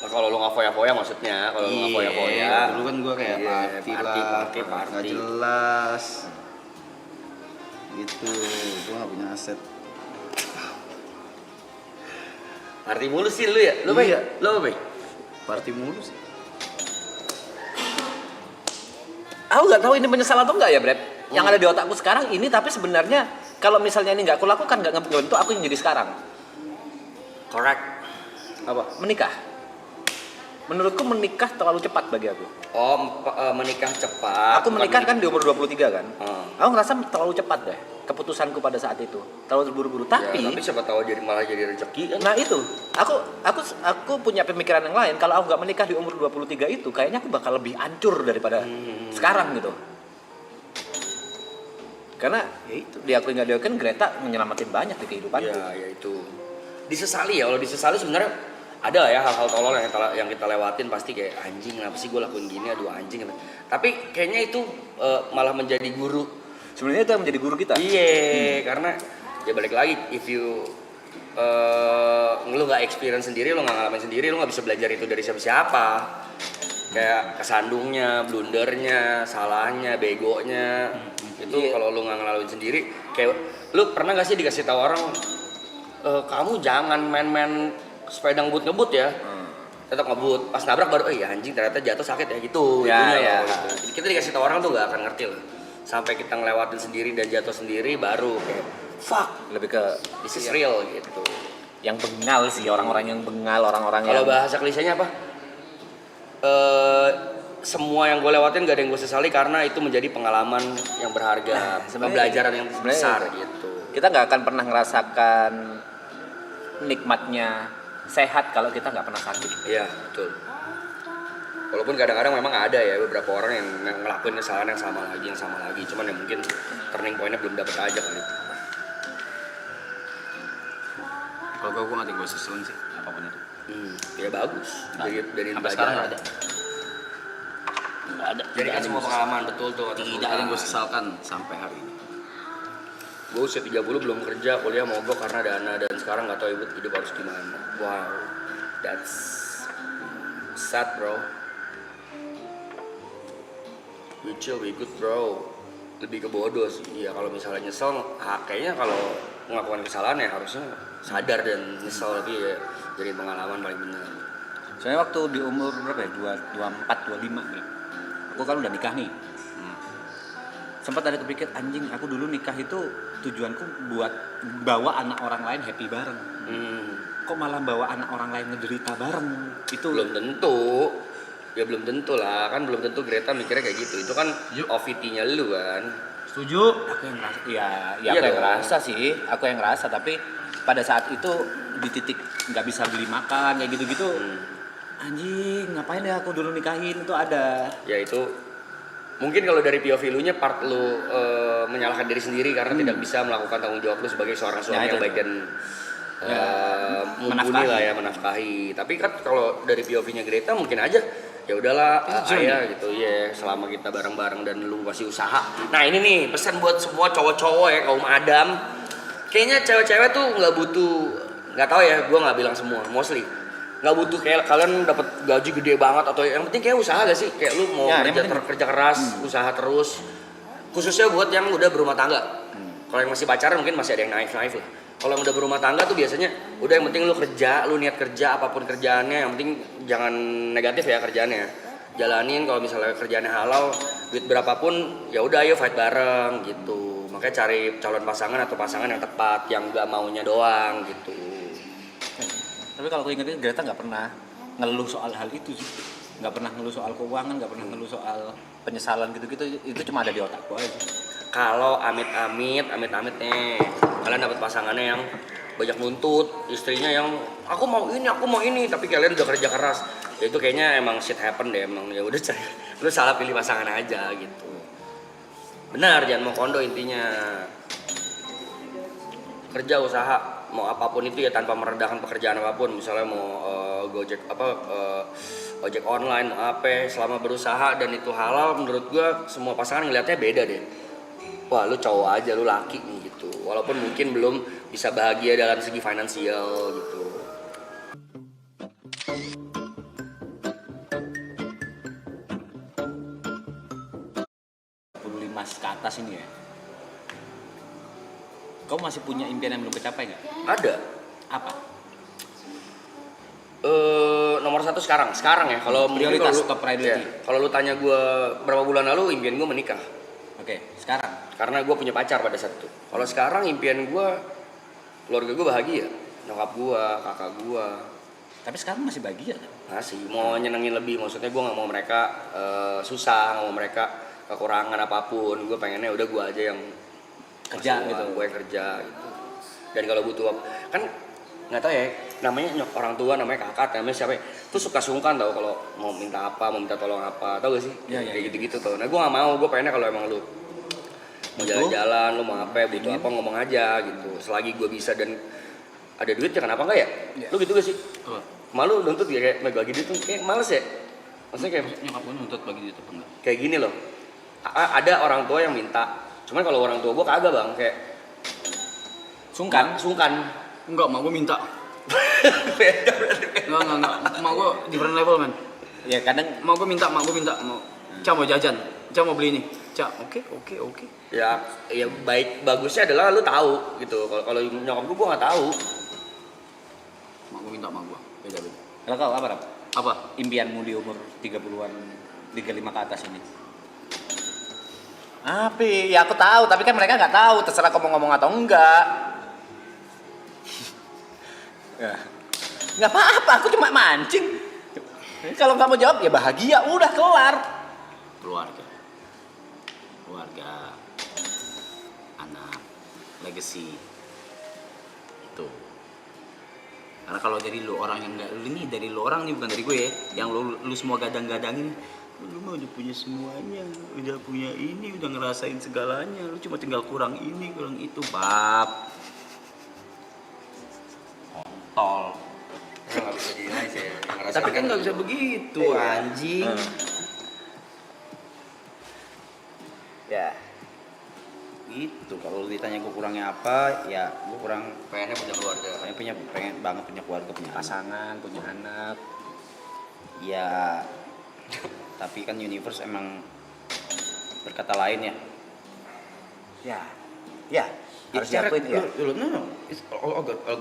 Nah, kalau lu nggak foya-foya maksudnya, kalau lu nggak foya-foya. Dulu kan gua kayak Iya, party lah, nggak jelas. Gitu, gua nggak punya aset. Party mulu sih lu ya? Lu Bay? Iya. Lu apa, Bay? Party mulu sih. Aku nggak tahu ini penyesalan atau enggak ya, Brad. Yang ada di otakku sekarang ini, tapi sebenarnya kalau misalnya ini nggak aku lakukan, nggak ngebentuk aku yang jadi sekarang. Correct. Apa? Menikah. Menurutku menikah terlalu cepat bagi aku. Oh, menikah cepat. Aku menikah kan di umur 23 kan. Hmm. Aku ngerasa terlalu cepat deh keputusanku pada saat itu. Terlalu terburu-buru. Tapi siapa tahu malah jadi rezeki kan. Nah itu, aku punya pemikiran yang lain. Kalau aku nggak menikah di umur 23 itu, kayaknya aku bakal lebih hancur daripada sekarang gitu. Karena ya itu, diakui nggak diakui Greta menyelamatin banyak di kehidupanku. Ya itu. Disesali ya, kalau disesali sebenarnya ada ya hal-hal tolol yang kita lewatin pasti kayak anjing kenapa sih gue lakuin gini, aduh anjing. Tapi kayaknya itu malah menjadi guru. Sebenarnya itu yang menjadi guru kita. Iya, karena ya balik lagi if you lu nggak experience sendiri, lu nggak ngalamin sendiri, lu nggak bisa belajar itu dari siapa-siapa. Kayak kesandungnya, blundernya, salahnya, begonya. Itu kalau lu nggak ngalamin sendiri, kayak lu pernah nggak sih dikasih tahu orang kamu jangan main-main sepeda ngebut ya. Tetap ngebut, pas nabrak baru ya anjing ternyata jatuh sakit ya gitu. Ya. Gitu. Kita dikasih tahu orang tuh nggak akan ngerti loh. Sampai kita ngelewatin sendiri dan jatuh sendiri baru kayak fuck, Lebih ke this is real gitu. yang bengal sih, orang-orang yang bengal, orang-orang yang... Kalau bahasa klisenya apa? Semua yang gue lewatin gak ada yang gue sesali karena itu menjadi pengalaman yang berharga, pembelajaran yang besar gitu. Kita nggak akan pernah ngerasakan nikmatnya sehat kalau kita nggak pernah sakit. Iya betul. Walaupun kadang-kadang memang ada ya beberapa orang yang ngelakuin kesalahan yang sama lagi, cuman ya mungkin turning point-nya belum dapet aja kali. Kalau gue nggak ada gue seselin sih apapun itu. Ya bagus. Dari Sampai sekarang nggak ada. Nggak ada. Jadi kan semua pengalaman betul tuh. Tidak ada yang gue sesalkan sampai hari ini. Gue usia 30 belum kerja, kuliah mogok karena dana dan sekarang nggak tahu hidup harus gimana. Wow, that's sad bro. We chill, we good bro. Lebih ke bodoh sih. Iya kalau misalnya nyesel, kayaknya kalau melakukan kesalahan ya harusnya sadar dan nyesel, tapi ya jadi pengalaman paling benar. Soalnya waktu di umur berapa ya? 24, 25 nih. Aku kan udah nikah nih. Sempat ada kepikir, anjing aku dulu nikah itu tujuanku buat bawa anak orang lain happy bareng. Kok malah bawa anak orang lain ngederita bareng? Itu Belum tentu. Ya belum tentu lah, kan belum tentu Greta mikirnya kayak gitu. Itu kan OVT-nya lu kan. Setuju? aku yang ngerasa, ya Iya aku yang dong. ngerasa sih, aku yang ngerasa. Tapi pada saat itu di titik nggak bisa beli makan kayak gitu-gitu, anjing ngapain ya aku dulu nikahin, itu ada. Ya itu mungkin kalau dari POV lu nya part lu menyalahkan diri sendiri karena tidak bisa melakukan tanggung jawab lu sebagai seorang suami Ya, yang itu. baik dan mumpuni menafkahi. lah ya, menafkahi. Tapi kan kalau dari POV-nya Greta mungkin aja ya udahlah ayah gitu ya, selama kita bareng-bareng dan lu masih usaha. Nah ini nih pesan buat semua cowok-cowok ya, kaum Adam. Kayaknya cewek-cewek tuh nggak butuh, nggak tahu ya, gue nggak bilang semua, mostly nggak butuh kayak kalian dapat gaji gede banget, atau yang penting kayak usaha gak sih, kayak lu mau Ya, yang penting. kerja keras, usaha terus, khususnya buat yang udah berumah tangga. Kalau yang masih pacaran mungkin masih ada yang naif lah. Kalau yang udah berumah tangga tuh biasanya udah yang penting lu kerja, lu niat kerja apapun kerjaannya, yang penting jangan negatif ya kerjaannya. Jalanin, kalau misalnya kerjaannya halal, duit berapapun ya udah ayo fight bareng gitu. Makanya cari calon pasangan atau pasangan yang tepat, yang gak maunya doang gitu. Tapi kalau aku ingetin, Greta nggak pernah ngeluh soal hal itu sih. Nggak pernah ngeluh soal keuangan, nggak pernah ngeluh soal penyesalan gitu-gitu. Itu cuma ada di otakku aja. Kalau amit-amit nih, kalian dapat pasangannya yang banyak nuntut, istrinya yang aku mau ini, tapi kalian udah kerja keras, ya itu kayaknya emang shit happen deh, emang ya udah cari, lu salah pilih pasangan aja gitu. Benar, jangan mau kondo intinya. Kerja usaha mau apapun itu ya, tanpa merendahkan pekerjaan apapun, misalnya mau Gojek ojek online mau apa, selama berusaha dan itu halal, menurut gua semua pasangan ngelihatnya beda deh. Wah lu cowok aja, lu laki nih gitu, walaupun mungkin belum bisa bahagia dalam segi finansial gitu. Ke atas ini ya. Kau masih punya impian yang belum kecapai nggak? Ada. Apa? Nomor satu sekarang ya. Kalau mungkin Prioritas, kalau lu- top priority. ya, kalau lu tanya gue berapa bulan lalu, impian gue menikah. Oke, sekarang. Karena gue punya pacar pada saat itu. Kalau sekarang impian gue, keluarga gue bahagia, nyokap gue, kakak gue. Tapi sekarang masih bahagia kan? Masih mau nyenengin lebih, maksudnya gue nggak mau mereka susah, nggak mau mereka kekurangan apapun. Gue pengennya udah gue aja yang Kerja ngasih gitu. uang, gue yang kerja gitu. Dan kalau butuh kan nggak tahu ya, namanya orang tua, namanya kakak, namanya siapa ya, tuh suka sungkan tau kalau mau minta apa, mau minta tolong apa, tau gak sih? Iya, iya, Kayak iya. gitu-gitu tuh. Nah gue nggak mau, gue pengennya kalau emang lu mau jalan-jalan, lu mau apa, butuh apa, ngomong aja gitu. Selagi gue bisa dan ada duit ya kenapa enggak ya? Iya. Lu gitu gak sih? Malu nuntut ya, kayak bagi duit tuh kayak males ya? Maksudnya kayak Nyokap gue nuntut bagi duit apa enggak? kayak gini loh. Ada orang tua yang minta, cuman kalau orang tua gue kagak bang, kayak Sungkan. Enggak, mak gue minta. beda berarti. Enggak. Mak gue different level, man. Ya kadang Mak gue minta. Mau, Ca mau jajan. Ca mau beli ini. Ca, oke. Ya bagusnya adalah lu tahu gitu. Kalau nyokap gue nggak tahu. Mak gue minta, mak gue. Beda. kalau kau apa? Rap? Apa? Impianmu di umur 30-an, 35 ke atas ini? Apa? Ya aku tahu, tapi kan mereka nggak tahu. Terserah kau mau ngomong atau enggak. Ya. Nggak apa-apa, aku cuma mancing. Kalau nggak mau jawab ya bahagia, udah kelar. Keluarga. Anak. Legacy. Itu. Karena kalau dari lu orang yang enggak, ini dari lu orang nih, bukan dari gue ya. Yang lu semua gadang-gadangin, lu mah udah punya semuanya, udah punya ini, udah ngerasain segalanya, lu cuma tinggal kurang ini, kurang itu, bab. Kontol. Nggak bisa dinilai sih. Tapi kan nggak bisa begitu, anjing. Ya. Gitu. Kalau lu ditanya gue kurangnya apa, ya gue kurang pengennya punya keluarga. pengen banget punya keluarga, punya anak. Pasangan, punya anak. Ya, tapi kan universe emang berkata lain ya. Ya. Harus diakuin ya.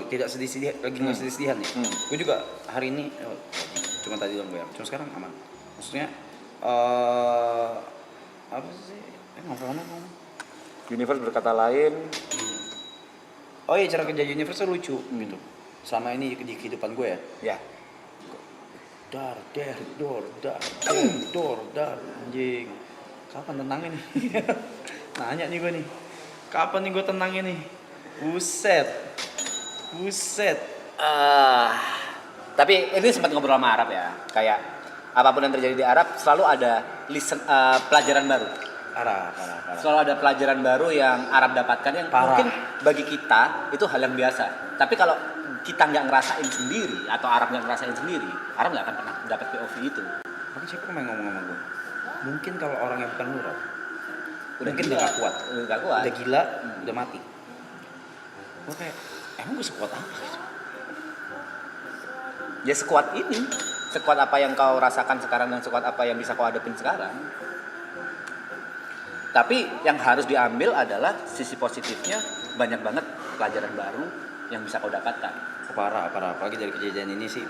Tidak sedih-sedih lagi nggak sedih-sedihan nih. Hmm. Gue juga hari ini cuma tadi doang bayar. Cuma sekarang aman. Maksudnya apa sih? Ngomong. Universe berkata lain. Oh iya, cara kerja universe lucu gitu. Selama ini di kehidupan gue ya. Ya. Dar, anjing. Kapan tenangnya nih? Nanya nih gue nih. Kapan nih gue tenangnya nih? Buset. Tapi ini sempat ngobrol sama Arab ya. Kayak apapun yang terjadi di Arab selalu ada pelajaran baru. Parah. Selalu ada pelajaran baru yang Arab dapatkan yang Parah. mungkin bagi kita itu hal yang biasa. Tapi kalau kita nggak ngerasain sendiri atau Arab nggak ngerasain sendiri, Arab nggak akan pernah dapat POV itu. Makanya siapa yang ngomong sama gue? Mungkin kalau orang yang bukan Nurab, mungkin gila. udah gak kuat. Udah kuat. Udah gila, udah mati. Gue kayak, emang gue sekuat apa gitu? Ya sekuat ini, sekuat apa yang kau rasakan sekarang dan sekuat apa yang bisa kau hadapin sekarang. Tapi yang harus diambil adalah sisi positifnya, banyak banget pelajaran baru yang bisa kau dapatkan. Parah. Apalagi dari kejadian ini sih.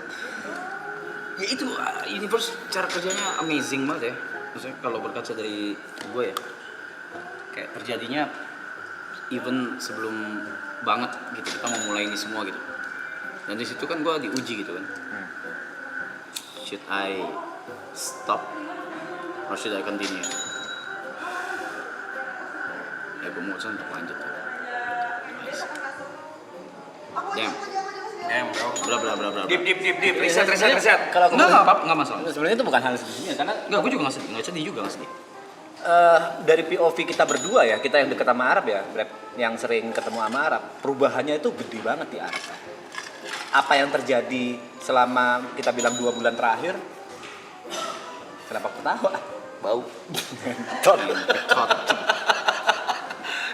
Ya itu, universe cara kerjanya amazing banget ya. Maksudnya kalau berkaca dari gue ya, kayak terjadinya even sebelum banget gitu kita mau mulai ini semua gitu. Dan di situ kan gue diuji gitu kan. Should I stop or should I continue? Ya gue mutusin untuk lanjut. Bla. Dip. Riset. Kalau aku Enggak masalah. sebenarnya itu bukan hal sedihnya karena Enggak, gue juga nggak sedih juga nggak sedih. dari POV kita berdua ya, kita yang dekat sama Arab ya, yang sering ketemu sama Arab, perubahannya itu gede banget di Arab. Apa yang terjadi selama kita bilang 2 bulan terakhir? Kenapa ketawa? Bau. Tot.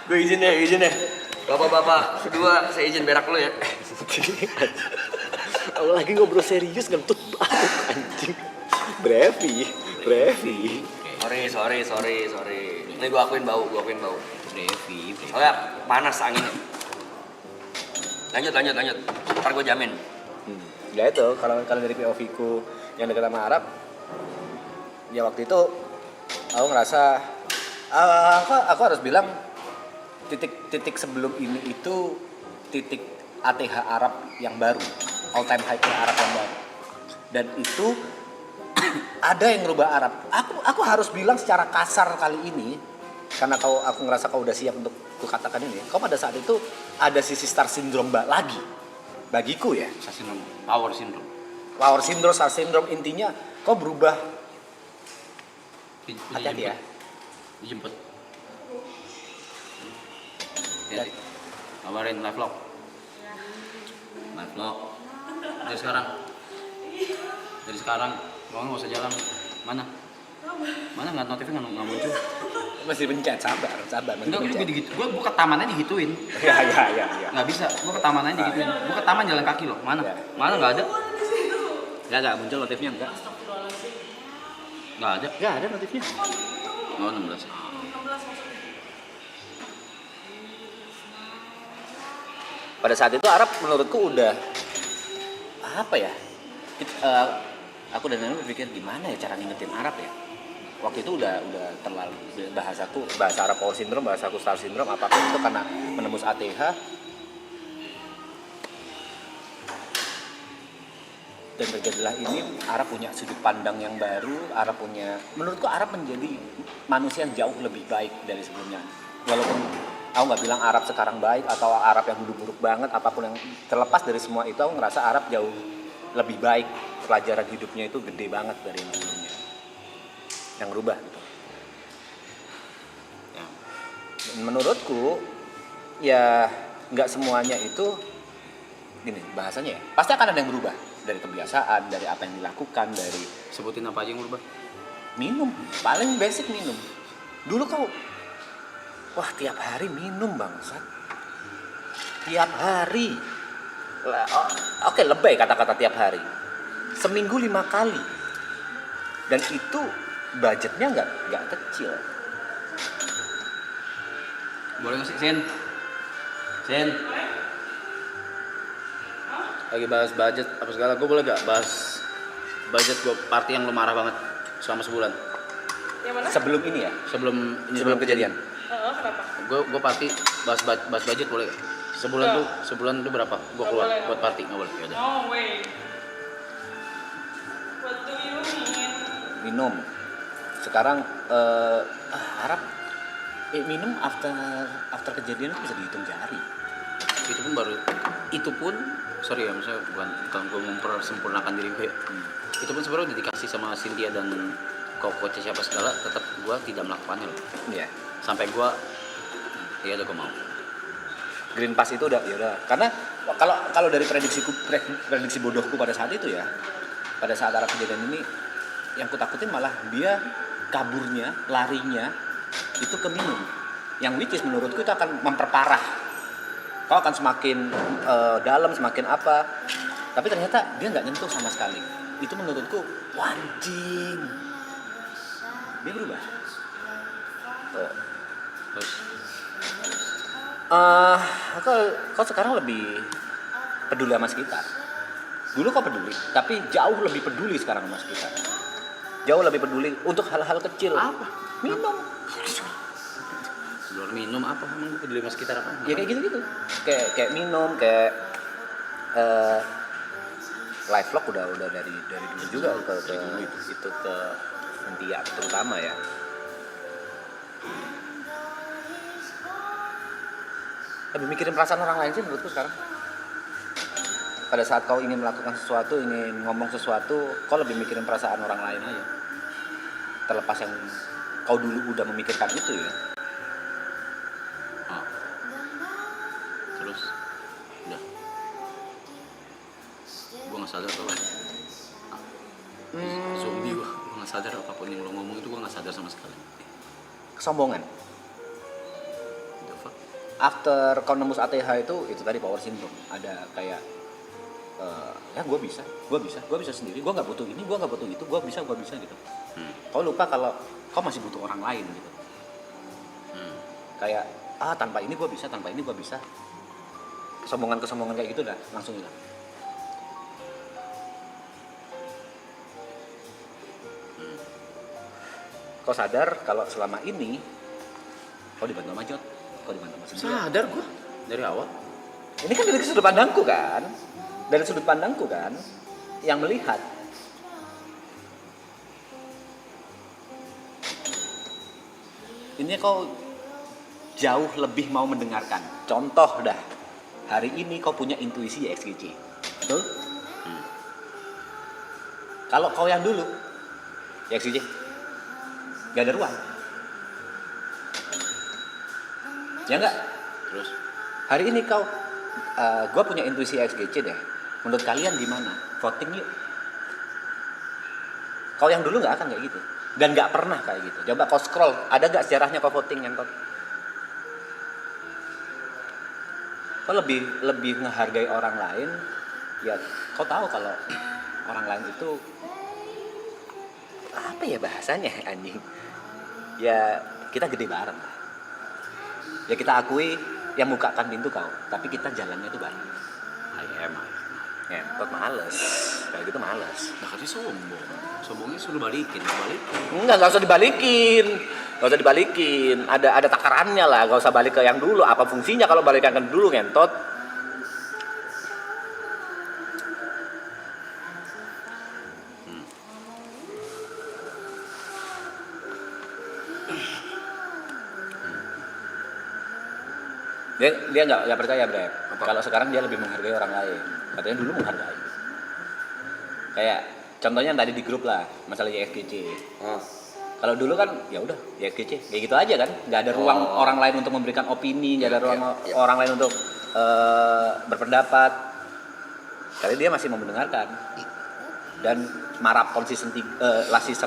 Gue izin ya. Bapak-bapak, kedua saya izin berak dulu ya. Aku lagi ngobrol serius ngentut banget anjing. Brevi. Sorry. Ini gue akuin bau. Devi. Oh ya, panas anginnya. Lanjut. Ntar gue jamin. Ya itu, kalau dari POV ku yang dekat sama Arab, ya waktu itu aku ngerasa aku harus bilang titik sebelum ini itu titik ATH Arab yang baru, all time high Arab yang baru. Dan itu ada yang ngerubah Arab. Aku harus bilang secara kasar kali ini, karena aku ngerasa kau udah siap untuk kukatakan ini. Kau pada saat itu ada sisi star syndrome lagi, bagiku ya. Power syndrome. Power syndrome, star syndrome, intinya kau berubah. Hati-hati ya. Dijemput. Ya. Kabarin live vlog. Dari sekarang. Gua nggak usah jalan. Mana nggak notifnya nggak muncul. Masih pencet, sabar. Enggak, gue digitu. Gue ke tamannya digituin. Ya. Nggak bisa. Gue ke tamannya digituin. Gue ke taman jalan kaki loh. Mana nggak ada. Enggak muncul notifnya enggak. Nggak ada. Enggak ada notifnya. Oh 16. Pada saat itu Arab menurutku udah apa ya? Aku dan Nana berpikir gimana ya cara ngingetin Arab ya. Waktu itu udah terlalu bahasa Arab power syndrome, bahasaku star syndrome, apapun itu karena menembus ATH. Dan terjadilah ini, Arab punya sudut pandang yang baru, menurutku Arab menjadi manusia yang jauh lebih baik dari sebelumnya. Walaupun aku nggak bilang Arab sekarang baik atau Arab yang dulu buruk banget, apapun yang terlepas dari semua itu, aku ngerasa Arab jauh lebih baik. Pelajaran hidupnya itu gede banget dari yang sebelumnya, yang berubah gitu. Ya. Menurutku ya nggak semuanya itu gini bahasanya ya, pasti akan ada yang berubah dari kebiasaan, dari apa yang dilakukan, dari Sebutin apa aja yang berubah. minum, paling basic minum. Dulu kau tiap hari minum bangsat, tiap hari. Oke, lebay kata-kata tiap hari, seminggu 5 kali, dan itu budgetnya nggak kecil. Boleh nggak sih, Sen? Sen. Lagi bahas budget apa segala, gue boleh gak bahas budget gue party yang lu marah banget selama sebulan? Yang mana? Sebelum ini ya, Sebelum sebelum kejadian. Kenapa? Gue party bahas budget boleh gak? Sebulan tuh berapa? Gue keluar boleh, buat nggak party nggak boleh. Yaudah. No way. What do you mean? Minum. Sekarang harap minum after kejadian itu bisa dihitung jari. Itu pun sorry ya, misalnya bukan gue mempersempurnakan diri gue. Itu pun sebenarnya udah dikasih sama Cynthia dan coach siapa segala, tetap gue tidak melakukannya loh. Iya. Sampai gue ya udah gue mau. Green Pass itu udah ya udah. Karena kalau dari prediksi bodohku pada saat itu ya, pada saat arah kejadian ini, yang kutakutin malah dia kaburnya, larinya itu ke minum. Yang which is menurutku itu akan memperparah. Kau akan semakin dalam, semakin apa. Tapi ternyata dia nggak nyentuh sama sekali. Itu menurutku anjing. Dia berubah. Tuh. Terus Kau sekarang lebih peduli sama sekitar. Dulu kau peduli, tapi jauh lebih peduli sekarang sama sekitar. Jauh lebih peduli untuk hal-hal kecil. apa? Minum. Luar minum apa? Emang gue peduli sama sekitar apa? Ya kayak gitu-gitu. Kayak minum, kayak live vlog udah dari dulu juga ke itu ke Cynthia terutama ya. Lebih mikirin perasaan orang lain sih menurutku sekarang. Pada saat kau ingin melakukan sesuatu, ingin ngomong sesuatu, kau lebih mikirin perasaan orang lain aja. Terlepas yang kau dulu udah memikirkan itu ya. Oh. Terus udah. Gue nggak sadar tuh. Zombie gue nggak sadar apapun yang lo ngomong itu gue nggak sadar sama sekali. Kesombongan. The fuck? After kau nembus ATH itu tadi power syndrome. Ada kayak ya gue bisa sendiri, gue nggak butuh ini, gue nggak butuh itu, gue bisa gitu. Kau lupa kalau kau masih butuh orang lain gitu. Kayak tanpa ini gue bisa. Kesombongan kayak gitu dah langsung hilang. Kau sadar kalau selama ini kau dibantu sama Jod, kau dibantu sama Cynthia. Sadar gue dari awal. Ini kan dari sudut pandangku kan, yang melihat. Ini kau jauh lebih mau mendengarkan. Contoh dah, hari ini kau punya intuisi XGC, betul? Kalau kau yang dulu, XGC, gak ada ruang. Ya enggak? Terus Hari ini kau, gue punya intuisi XGC deh. Menurut kalian gimana? Voting yuk. Kau yang dulu nggak akan kayak gitu, dan nggak pernah kayak gitu. Coba kau scroll, ada nggak sejarahnya kau voting yang kau lebih menghargai orang lain. Ya, kau tahu kalau orang lain itu apa ya bahasanya anjing? Ya kita gede bareng. Ya kita akui yang bukakan pintu kau, tapi kita jalannya itu bareng. Ngentot males, kayak gitu males. nah katanya sombongnya suruh balikin. Enggak usah dibalikin. Ada takarannya lah, gak usah balik ke yang dulu. Apa fungsinya kalau balikan ke dulu, ngentot? Dia nggak percaya, Bre. Kalau sekarang dia lebih menghargai orang lain. Katanya dulu menghargai. Kayak contohnya yang tadi di grup lah, masalah YFGC. Kalau dulu kan ya udah YFGC, kayak gitu aja kan. Nggak ada ruang orang lain untuk memberikan opini, nggak ada ruang orang lain untuk berpendapat. Kali dia masih mau mendengarkan. Dan marathon season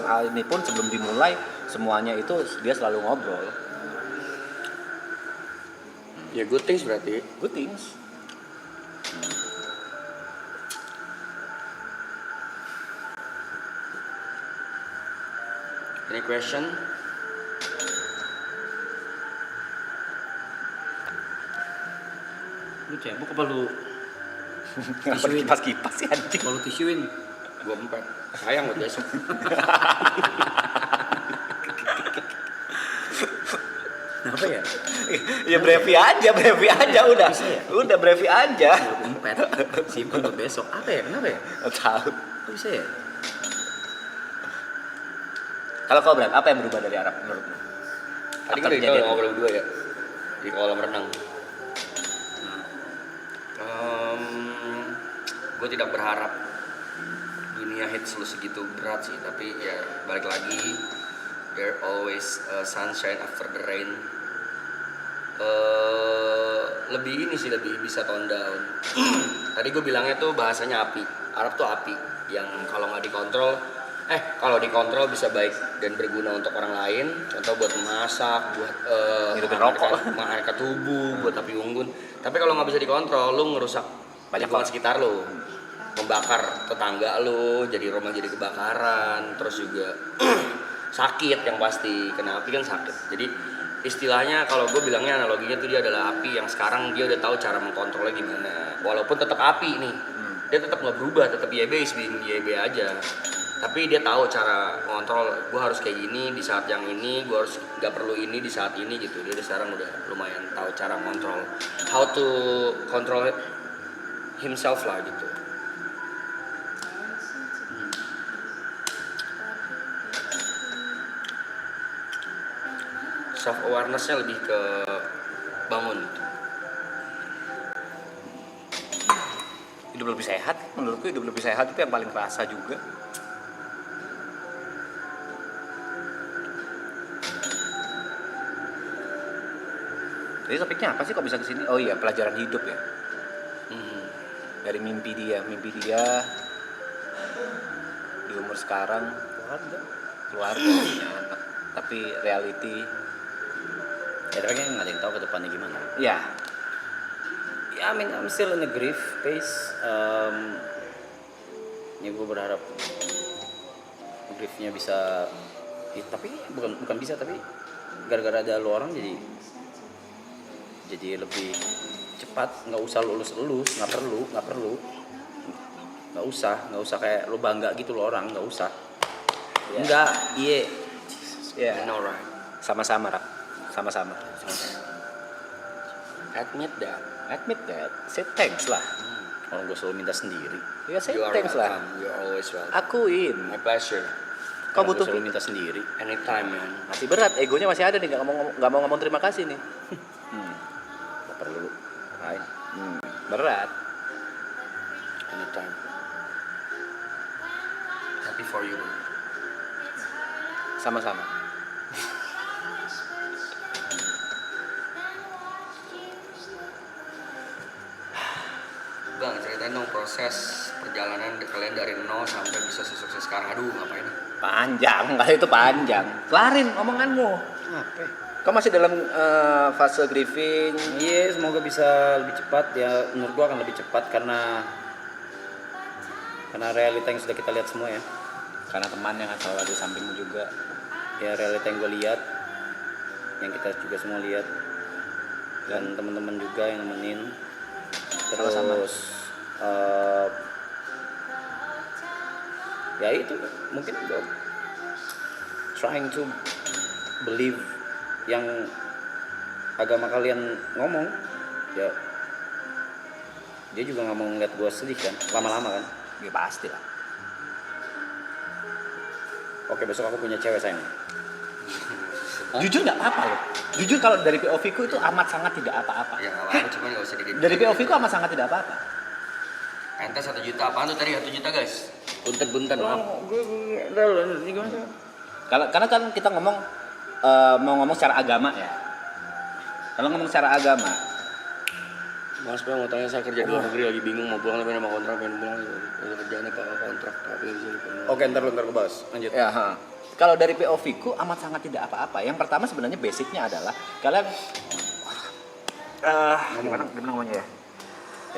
A ini pun sebelum dimulai semuanya itu dia selalu ngobrol. Ya good things berarti. Good things. Any question? Lu cebok apa lu Kenapa kipas-kipas sih anjing? kalau tisuin? Gua empet. Sayang buat besok. Kenapa ya? Ya brevi aja udah. Udah brevi aja. Gua empet. Simpen buat besok. Apa ya? Kenapa ya? Tahu. Kok bisa ya? Kalau kau Bran, apa yang berubah dari Arab menurutmu? Tadi Apa kita kejadian? ngobrol berdua ya di kolam renang. Gue tidak berharap dunia hate selalu segitu berat sih, tapi ya balik lagi, there always sunshine after the rain. Lebih ini sih, lebih bisa tone down. Tadi gue bilangnya tuh bahasanya api. Arab tuh api yang kalau nggak dikontrol, kalau dikontrol bisa baik dan berguna untuk orang lain. Contoh buat memasak, buat Ngidupin rokok. menghangatkan tubuh, buat api unggun. Tapi kalau nggak bisa dikontrol, lu ngerusak Banyak lingkungan orang. sekitar lu, membakar tetangga lu, jadi rumah jadi kebakaran, terus juga sakit yang pasti, kena api kan sakit. Jadi istilahnya kalau gue bilangnya analoginya tuh dia adalah api yang sekarang dia udah tahu cara mengkontrolnya gimana. Walaupun tetap api nih, dia tetap nggak berubah, tetap YB being YB aja. Tapi dia tahu cara ngontrol, gue harus kayak gini di saat yang ini, gue harus nggak perlu ini di saat ini gitu. Dia sekarang udah lumayan tahu cara ngontrol, how to control himself lah gitu. Self awarenessnya lebih ke bangun gitu. Hidup lebih sehat, menurutku hidup lebih sehat itu yang paling kerasa juga. Jadi topiknya apa sih kok bisa kesini? Oh iya, pelajaran hidup ya. Dari mimpi dia di umur sekarang keluarga punya anak, tapi reality Ya tapi kan nggak ada yang tahu ke depannya gimana. ya Ya, I mean, I'm still in a grief phase. Ya gue berharap griefnya bisa, ya, tapi bukan bisa, tapi gara-gara ada lo orang jadi lebih cepat. Nggak usah lulus, nggak perlu, nggak usah kayak lo bangga gitu lo orang, nggak usah. Ya. Enggak, iya. ya I know right. sama-sama Rap. Sama-sama. Admit that. Admit that, say thanks lah. Orang gue selalu minta sendiri. Ya say You are thanks lah. welcome. You are always welcome. Akuin. My pleasure. Kau Orang butuh gue selalu minta sendiri. Anytime man. masih berat, egonya masih ada nih, nggak mau ngomong terima kasih nih. Nggak perlu. Lain. Berat. Anytime. Happy for you. Sama-sama. Bang, ceritain dong proses perjalanan kalian dari nol sampai bisa sukses sekarang. Aduh, ngapain? Panjang, kali itu panjang. Kelarin omonganmu. Apa? Kau masih dalam fase grieving. Iya, semoga bisa lebih cepat ya. Menurut gua akan lebih cepat karena realita yang sudah kita lihat semua ya. Karena teman yang selalu ada di sampingmu juga. Ya realita yang gue lihat, yang kita juga semua lihat, dan teman-teman juga yang nemenin. Sama-sama. Terus ya itu mungkin gue trying to believe yang agama kalian ngomong ya. Dia juga nggak mau ngeliat gue sedih kan, lama-lama kan. Ya pasti lah. Oke, besok aku punya cewek sayang. Jujur nggak apa-apa loh. Jujur kalau dari POV ku itu amat sangat tidak apa-apa. Ya nggak apa-apa, cuman nggak usah digede. Dari POV ku amat sangat tidak apa-apa. Ente 1 juta, apaan tuh tadi 1 juta guys? Bunten-bunten, maaf. Karena kan kita ngomong mau ngomong secara agama ya. Kalau ngomong secara agama, Mas Bang, mau tanya, saya kerja di luar negeri lagi bingung mau pulang tapi nama kontrak pengen pulang gitu. Ada kerjaan apa kontrak tapi nggak bisa dipenuhi. Oke, ntar gue bahas. Lanjut. ya. Kalau dari POV ku amat sangat tidak apa-apa. Yang pertama sebenarnya basicnya adalah kalian gimana ngomongnya ya?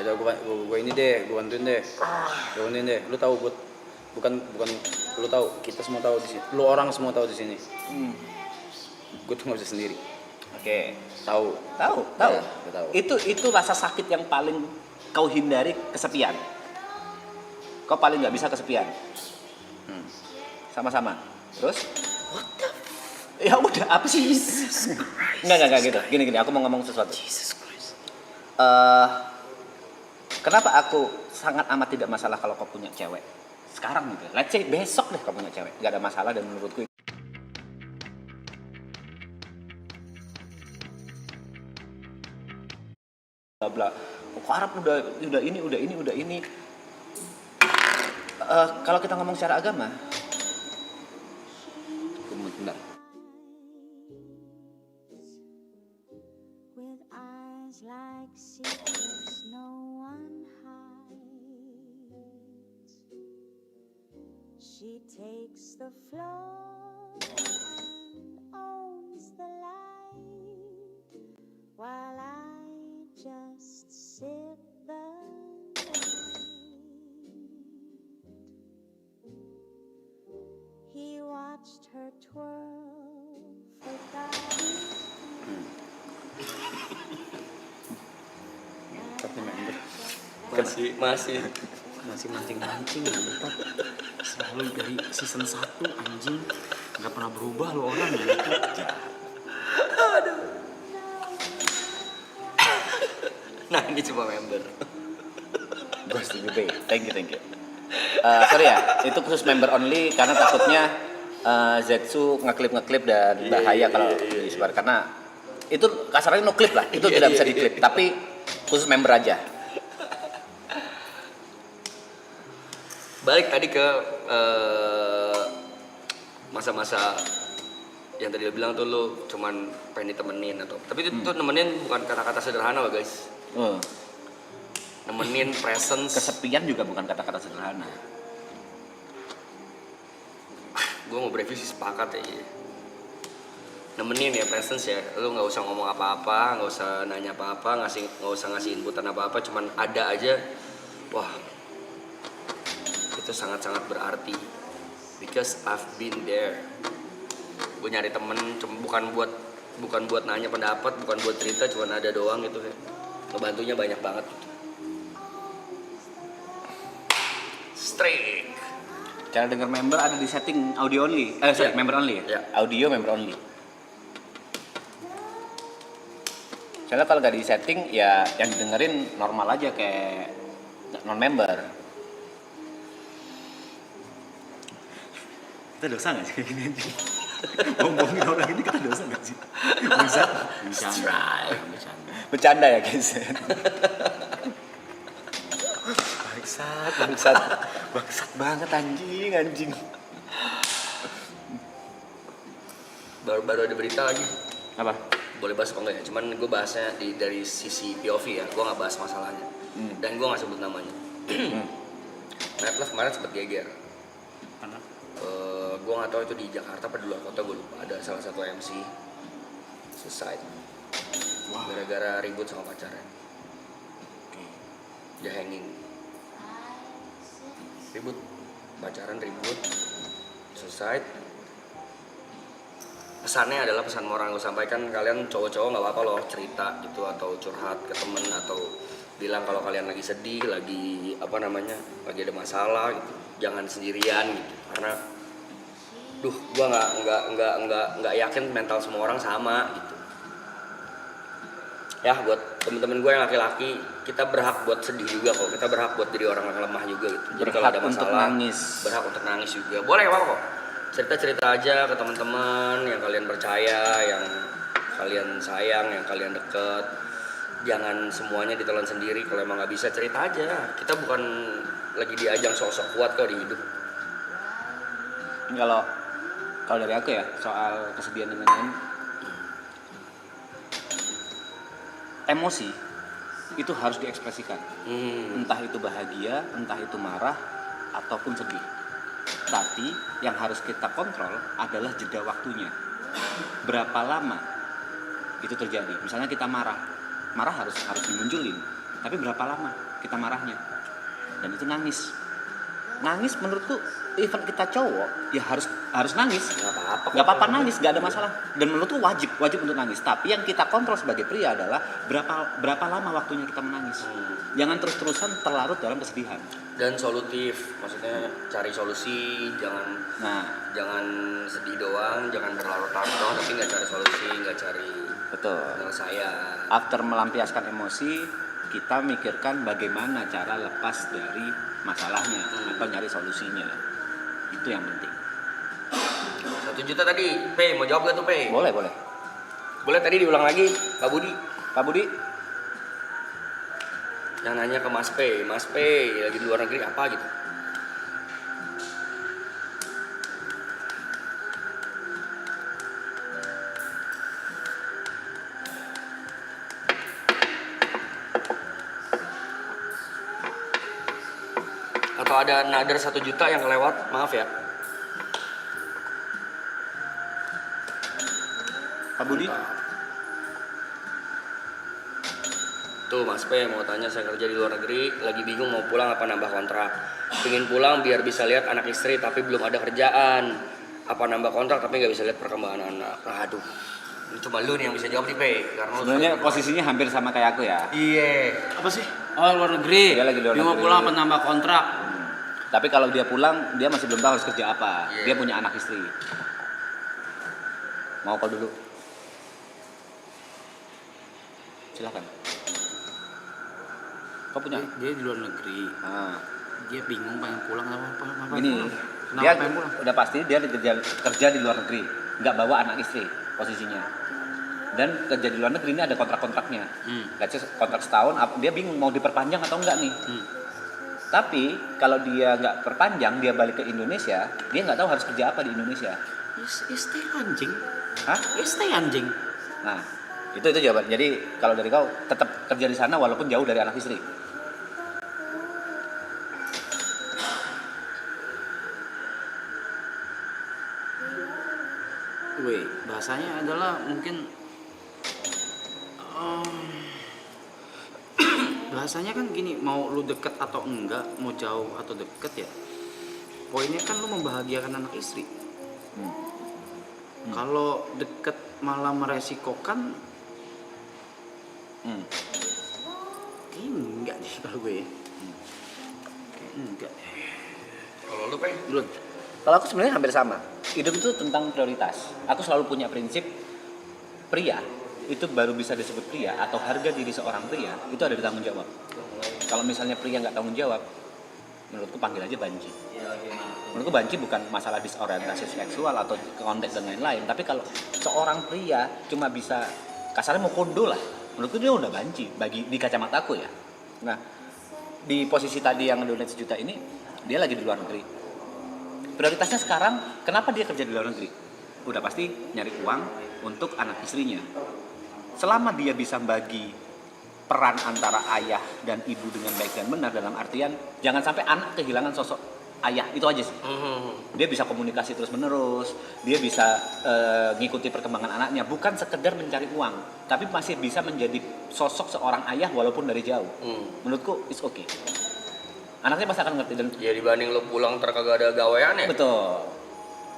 Ya udah gue ini deh, gue bantuin deh. Gue bantuin deh. Lu tahu bukan lu tahu, kita semua tahu di sini. Lu orang semua tahu di sini. Gue tuh nggak bisa sendiri. Oke. Tahu. Tahu. Ya, gua tahu. Itu rasa sakit yang paling kau hindari, kesepian. Kau paling nggak bisa kesepian. Sama-sama. Terus? Ya udah, apa sih? Enggak gitu. Gini, aku mau ngomong sesuatu. Kenapa aku sangat amat tidak masalah kalau kau punya cewek sekarang gitu. Let's say besok deh kau punya cewek, nggak ada masalah dan menurutku bla bla. Kok Arab udah ini. Kalau kita ngomong secara agama, bentar. With eyes like secrets no one hides. She takes the floor and owns the light, while I just sit the night. He watched her twirl, forgot his Masih. Masih mancing-mancing mantap. Selalu dari season 1 anjing. Nggak pernah berubah lo orang gitu. Nah, ini cuma member. Gue setuju, Bay. Thank you. Sorry ya, itu khusus member only karena takutnya Zetsu ngeklip dan bahaya kalau disebar karena itu kasarnya no clip lah, itu tidak bisa diklip, tapi khusus member aja. Balik tadi ke masa-masa yang tadi lo bilang tuh lo cuman pengen ditemenin atau tapi itu tuh nemenin bukan kata-kata sederhana loh guys. Nemenin presence. Kesepian juga bukan kata-kata sederhana. Gue mau revisi sepakat ya. Nemenin ya presence ya. Lu nggak usah ngomong apa-apa, nggak usah nanya apa-apa, nggak usah ngasih inputan apa-apa, cuman ada aja. Wah, itu sangat-sangat berarti. Because I've been there. Gue nyari temen, bukan buat nanya pendapat, bukan buat cerita, cuman ada doang gitu ya. Ngebantunya banyak banget. Strike. Cara denger member ada di setting audio only. Iya. Member only ya? Iya. Audio member only. Soalnya kalau nggak di setting ya yang didengerin normal aja kayak non member. Kita dosa nggak sih kayak gini aja? Ngomongin orang ini kita dosa nggak sih? Bisa. Bercanda ya guys. Bangsat banget anjing. Baru ada berita lagi. Apa? Boleh bahas apa enggak ya? Cuman gue bahasnya dari sisi POV ya. Gue nggak bahas masalahnya. Dan gue nggak sebut namanya. Nightlife kemarin sempet geger. Gue nggak tahu itu di Jakarta apa di luar kota, gue lupa. Ada salah satu MC suicide. Gara-gara ribut sama pacarnya. Dia hanging. Ribut, pacaran ribut, suicide. Pesannya adalah pesan moral gue sampaikan, kalian cowok-cowok nggak apa-apa loh cerita gitu atau curhat ke temen atau bilang kalau kalian lagi sedih, lagi lagi ada masalah gitu, jangan sendirian gitu karena gue nggak yakin mental semua orang sama gitu. Ya buat temen-temen gue yang laki-laki, kita berhak buat sedih juga kok, kita berhak buat jadi orang yang lemah juga gitu. Jadi kalau ada masalah, berhak untuk nangis juga, boleh apa kok. Cerita-cerita aja ke teman-teman yang kalian percaya, yang kalian sayang, yang kalian deket. Jangan semuanya ditelan sendiri. Kalau emang nggak bisa cerita aja. Kita bukan lagi di ajang sosok kuat kok di hidup. Kalau dari aku ya soal kesedihan dan lain-lain, emosi itu harus diekspresikan. Entah itu bahagia, entah itu marah, ataupun sedih. Tapi yang harus kita kontrol adalah jeda waktunya. Berapa lama itu terjadi? Misalnya kita marah harus dimunculin. Tapi berapa lama kita marahnya? Dan itu nangis menurutku event kita cowok ya harus nangis. Nggak apa-apa. Nggak apa-apa nangis, nggak ada masalah. Dan menurutku wajib untuk nangis. Tapi yang kita kontrol sebagai pria adalah berapa lama waktunya kita menangis. Jangan terus-terusan terlarut dalam kesedihan. Dan solutif, maksudnya cari solusi, jangan sedih doang, jangan berlarut-larut doang, tapi nggak cari solusi, nggak cari Betul. penyelesaian. After melampiaskan emosi, kita mikirkan bagaimana cara lepas dari masalahnya atau nyari solusinya. Itu yang penting. 1 juta tadi, P, mau jawab gak tuh P? Boleh. Boleh tadi diulang lagi, Pak Budi. Pak Budi, Yang nanya ke Mas P lagi di luar negeri apa gitu? Atau ada another 1 juta yang kelewat, maaf ya. Pak Budi. Tuh Mas P mau tanya, saya kerja di luar negeri, lagi bingung mau pulang apa nambah kontrak. Pengen pulang biar bisa lihat anak istri tapi belum ada kerjaan. Apa nambah kontrak tapi nggak bisa lihat perkembangan anak. Aduh, ini cuma lu nih yang bisa jawab nih P. Karena lu Sebenarnya sudah- posisinya hampir sama kayak aku ya. Iya. Apa sih? Oh, luar negeri. Dia lagi luar Dia mau negeri. pulang penambah kontrak. Tapi kalau dia pulang, dia masih belum tahu harus kerja apa. Iya. Dia punya anak istri. Mau call dulu? Silakan. Kau punya? Dia di luar negeri. Nah, Dia bingung pengen pulang apa gini, pulang. Kenapa dia pengen pulang? udah pasti dia kerja di luar negeri, nggak bawa anak istri posisinya. Dan kerja di luar negeri ini ada kontrak-kontraknya. Let's say kontrak setahun, dia bingung mau diperpanjang atau enggak nih. Tapi kalau dia nggak perpanjang, dia balik ke Indonesia, dia nggak tahu harus kerja apa di Indonesia. Stay anjing. Hah? Stay anjing. Nah, itu jawaban. Jadi kalau dari kau tetap kerja di sana walaupun jauh dari anak istri. Weh, bahasanya adalah mungkin bahasanya kan gini, mau lu deket atau enggak, mau jauh atau deket ya, poinnya kan lu membahagiakan anak istri. Kalau deket malah meresikokan, kayaknya enggak deh kalau gue ya. Kayaknya enggak. Kalau lu P? Dulu. Kalau aku sebenarnya hampir sama. Hidup itu tentang prioritas. Aku selalu punya prinsip pria itu baru bisa disebut pria atau harga diri seorang pria itu ada di tanggung jawab. Kalau misalnya pria nggak tanggung jawab, menurutku panggil aja banci. Menurutku banci bukan masalah disorientasi seksual atau konteks dan lain-lain, tapi kalau seorang pria cuma bisa kasarnya mau kondo lah, menurutku dia udah banci bagi di kacamataku ya. Nah, di posisi tadi yang donate 1 juta ini, dia lagi di luar negeri. Prioritasnya sekarang, kenapa dia kerja di luar negeri? Udah pasti nyari uang untuk anak istrinya. Selama dia bisa bagi peran antara ayah dan ibu dengan baik dan benar, dalam artian jangan sampai anak kehilangan sosok ayah, itu aja sih. Dia bisa komunikasi terus menerus, dia bisa ngikuti perkembangan anaknya, bukan sekedar mencari uang, tapi masih bisa menjadi sosok seorang ayah walaupun dari jauh. Menurutku it's okay. Anaknya pasti akan ngerti dan Ya dibanding lu pulang kagak ada gawean ya. betul.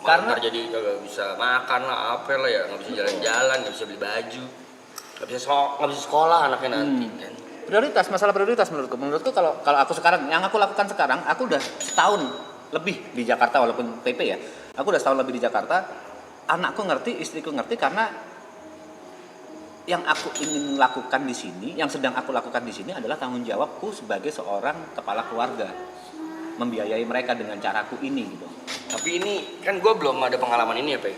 Karena Karena jadi kagak bisa makan lah, apa lah ya, nggak bisa jalan-jalan, nggak bisa beli baju, nggak bisa sekolah anaknya nanti kan. prioritas, masalah prioritas menurutku kalau aku sekarang, yang aku lakukan sekarang, aku udah setahun lebih di Jakarta walaupun TP ya. Aku udah setahun lebih di Jakarta. Anakku ngerti, istriku ngerti karena yang aku ingin lakukan di sini, yang sedang aku lakukan di sini adalah tanggung jawabku sebagai seorang kepala keluarga, membiayai mereka dengan caraku ini gitu. Tapi ini kan gue belum ada pengalaman ini ya Pe.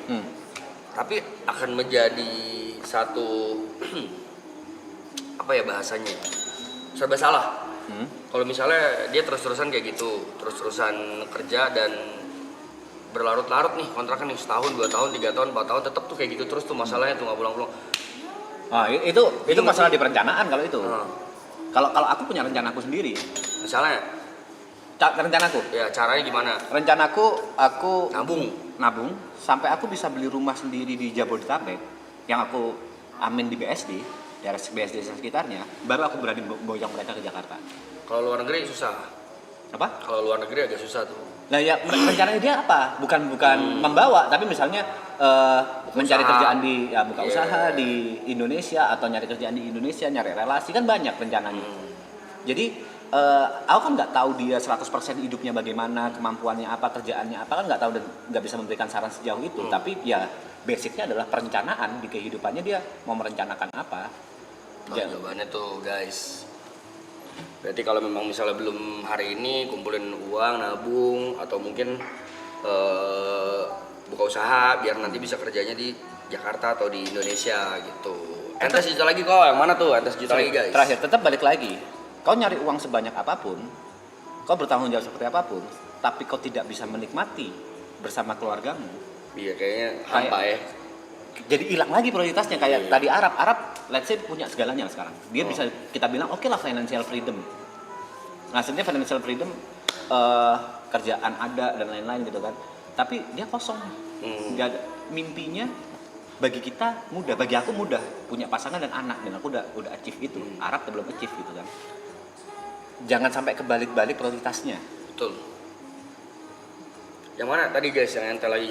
Tapi akan menjadi satu apa ya bahasanya, serba salah. Kalau misalnya dia terus-terusan kayak gitu, terus-terusan kerja dan berlarut-larut nih kontraknya nih setahun, 2 tahun, 3 tahun, 4 tahun, tetap tuh kayak gitu terus tuh masalahnya tuh nggak pulang-pulang. Ah, itu masalah di perencanaan kalau itu. Kalau aku punya rencanaku sendiri. Misalnya, Rencanaku, ya caranya gimana? rencanaku aku Nabung. sampai aku bisa beli rumah sendiri di Jabodetabek yang aku amin di BSD, daerah BSD dan sekitarnya, baru aku berani boyong mereka ke Jakarta. Kalau luar negeri susah. Apa? Kalau luar negeri agak susah tuh. Nah ya rencananya dia apa? Bukan membawa, tapi misalnya mencari usaha. kerjaan di ya buka Iya. usaha di Indonesia atau nyari kerjaan di Indonesia, nyari relasi kan banyak rencananya. Jadi aku kan nggak tahu dia 100% hidupnya bagaimana, kemampuannya apa, kerjaannya apa kan nggak tahu dan nggak bisa memberikan saran sejauh itu. Tapi ya basicnya adalah perencanaan di kehidupannya dia mau merencanakan apa. Nah, Ya, jawabannya tuh guys. Berarti kalau memang misalnya belum hari ini kumpulin uang, nabung atau mungkin buka usaha biar nanti bisa kerjanya di Jakarta atau di Indonesia gitu. Entes juta lagi kok, yang mana tuh? Entes juta lagi guys. Terakhir tetap balik lagi. Kau nyari uang sebanyak apapun, kau bertanggung jawab seperti apapun, tapi kau tidak bisa menikmati bersama keluargamu. Iya kayaknya hampa ya. Jadi hilang lagi prioritasnya kayak tadi Arab, let's say punya segalanya sekarang. Dia bisa kita bilang oke lah financial freedom. Maksudnya financial freedom kerjaan ada dan lain-lain gitu kan. Tapi dia kosong. Nggak ada mimpinya. Bagi kita mudah, bagi aku mudah punya pasangan dan anak dan aku udah achieve itu. Arab belum achieve gitu kan. Jangan sampai kebalik-balik prioritasnya. Betul. Yang mana tadi guys yang ente lagi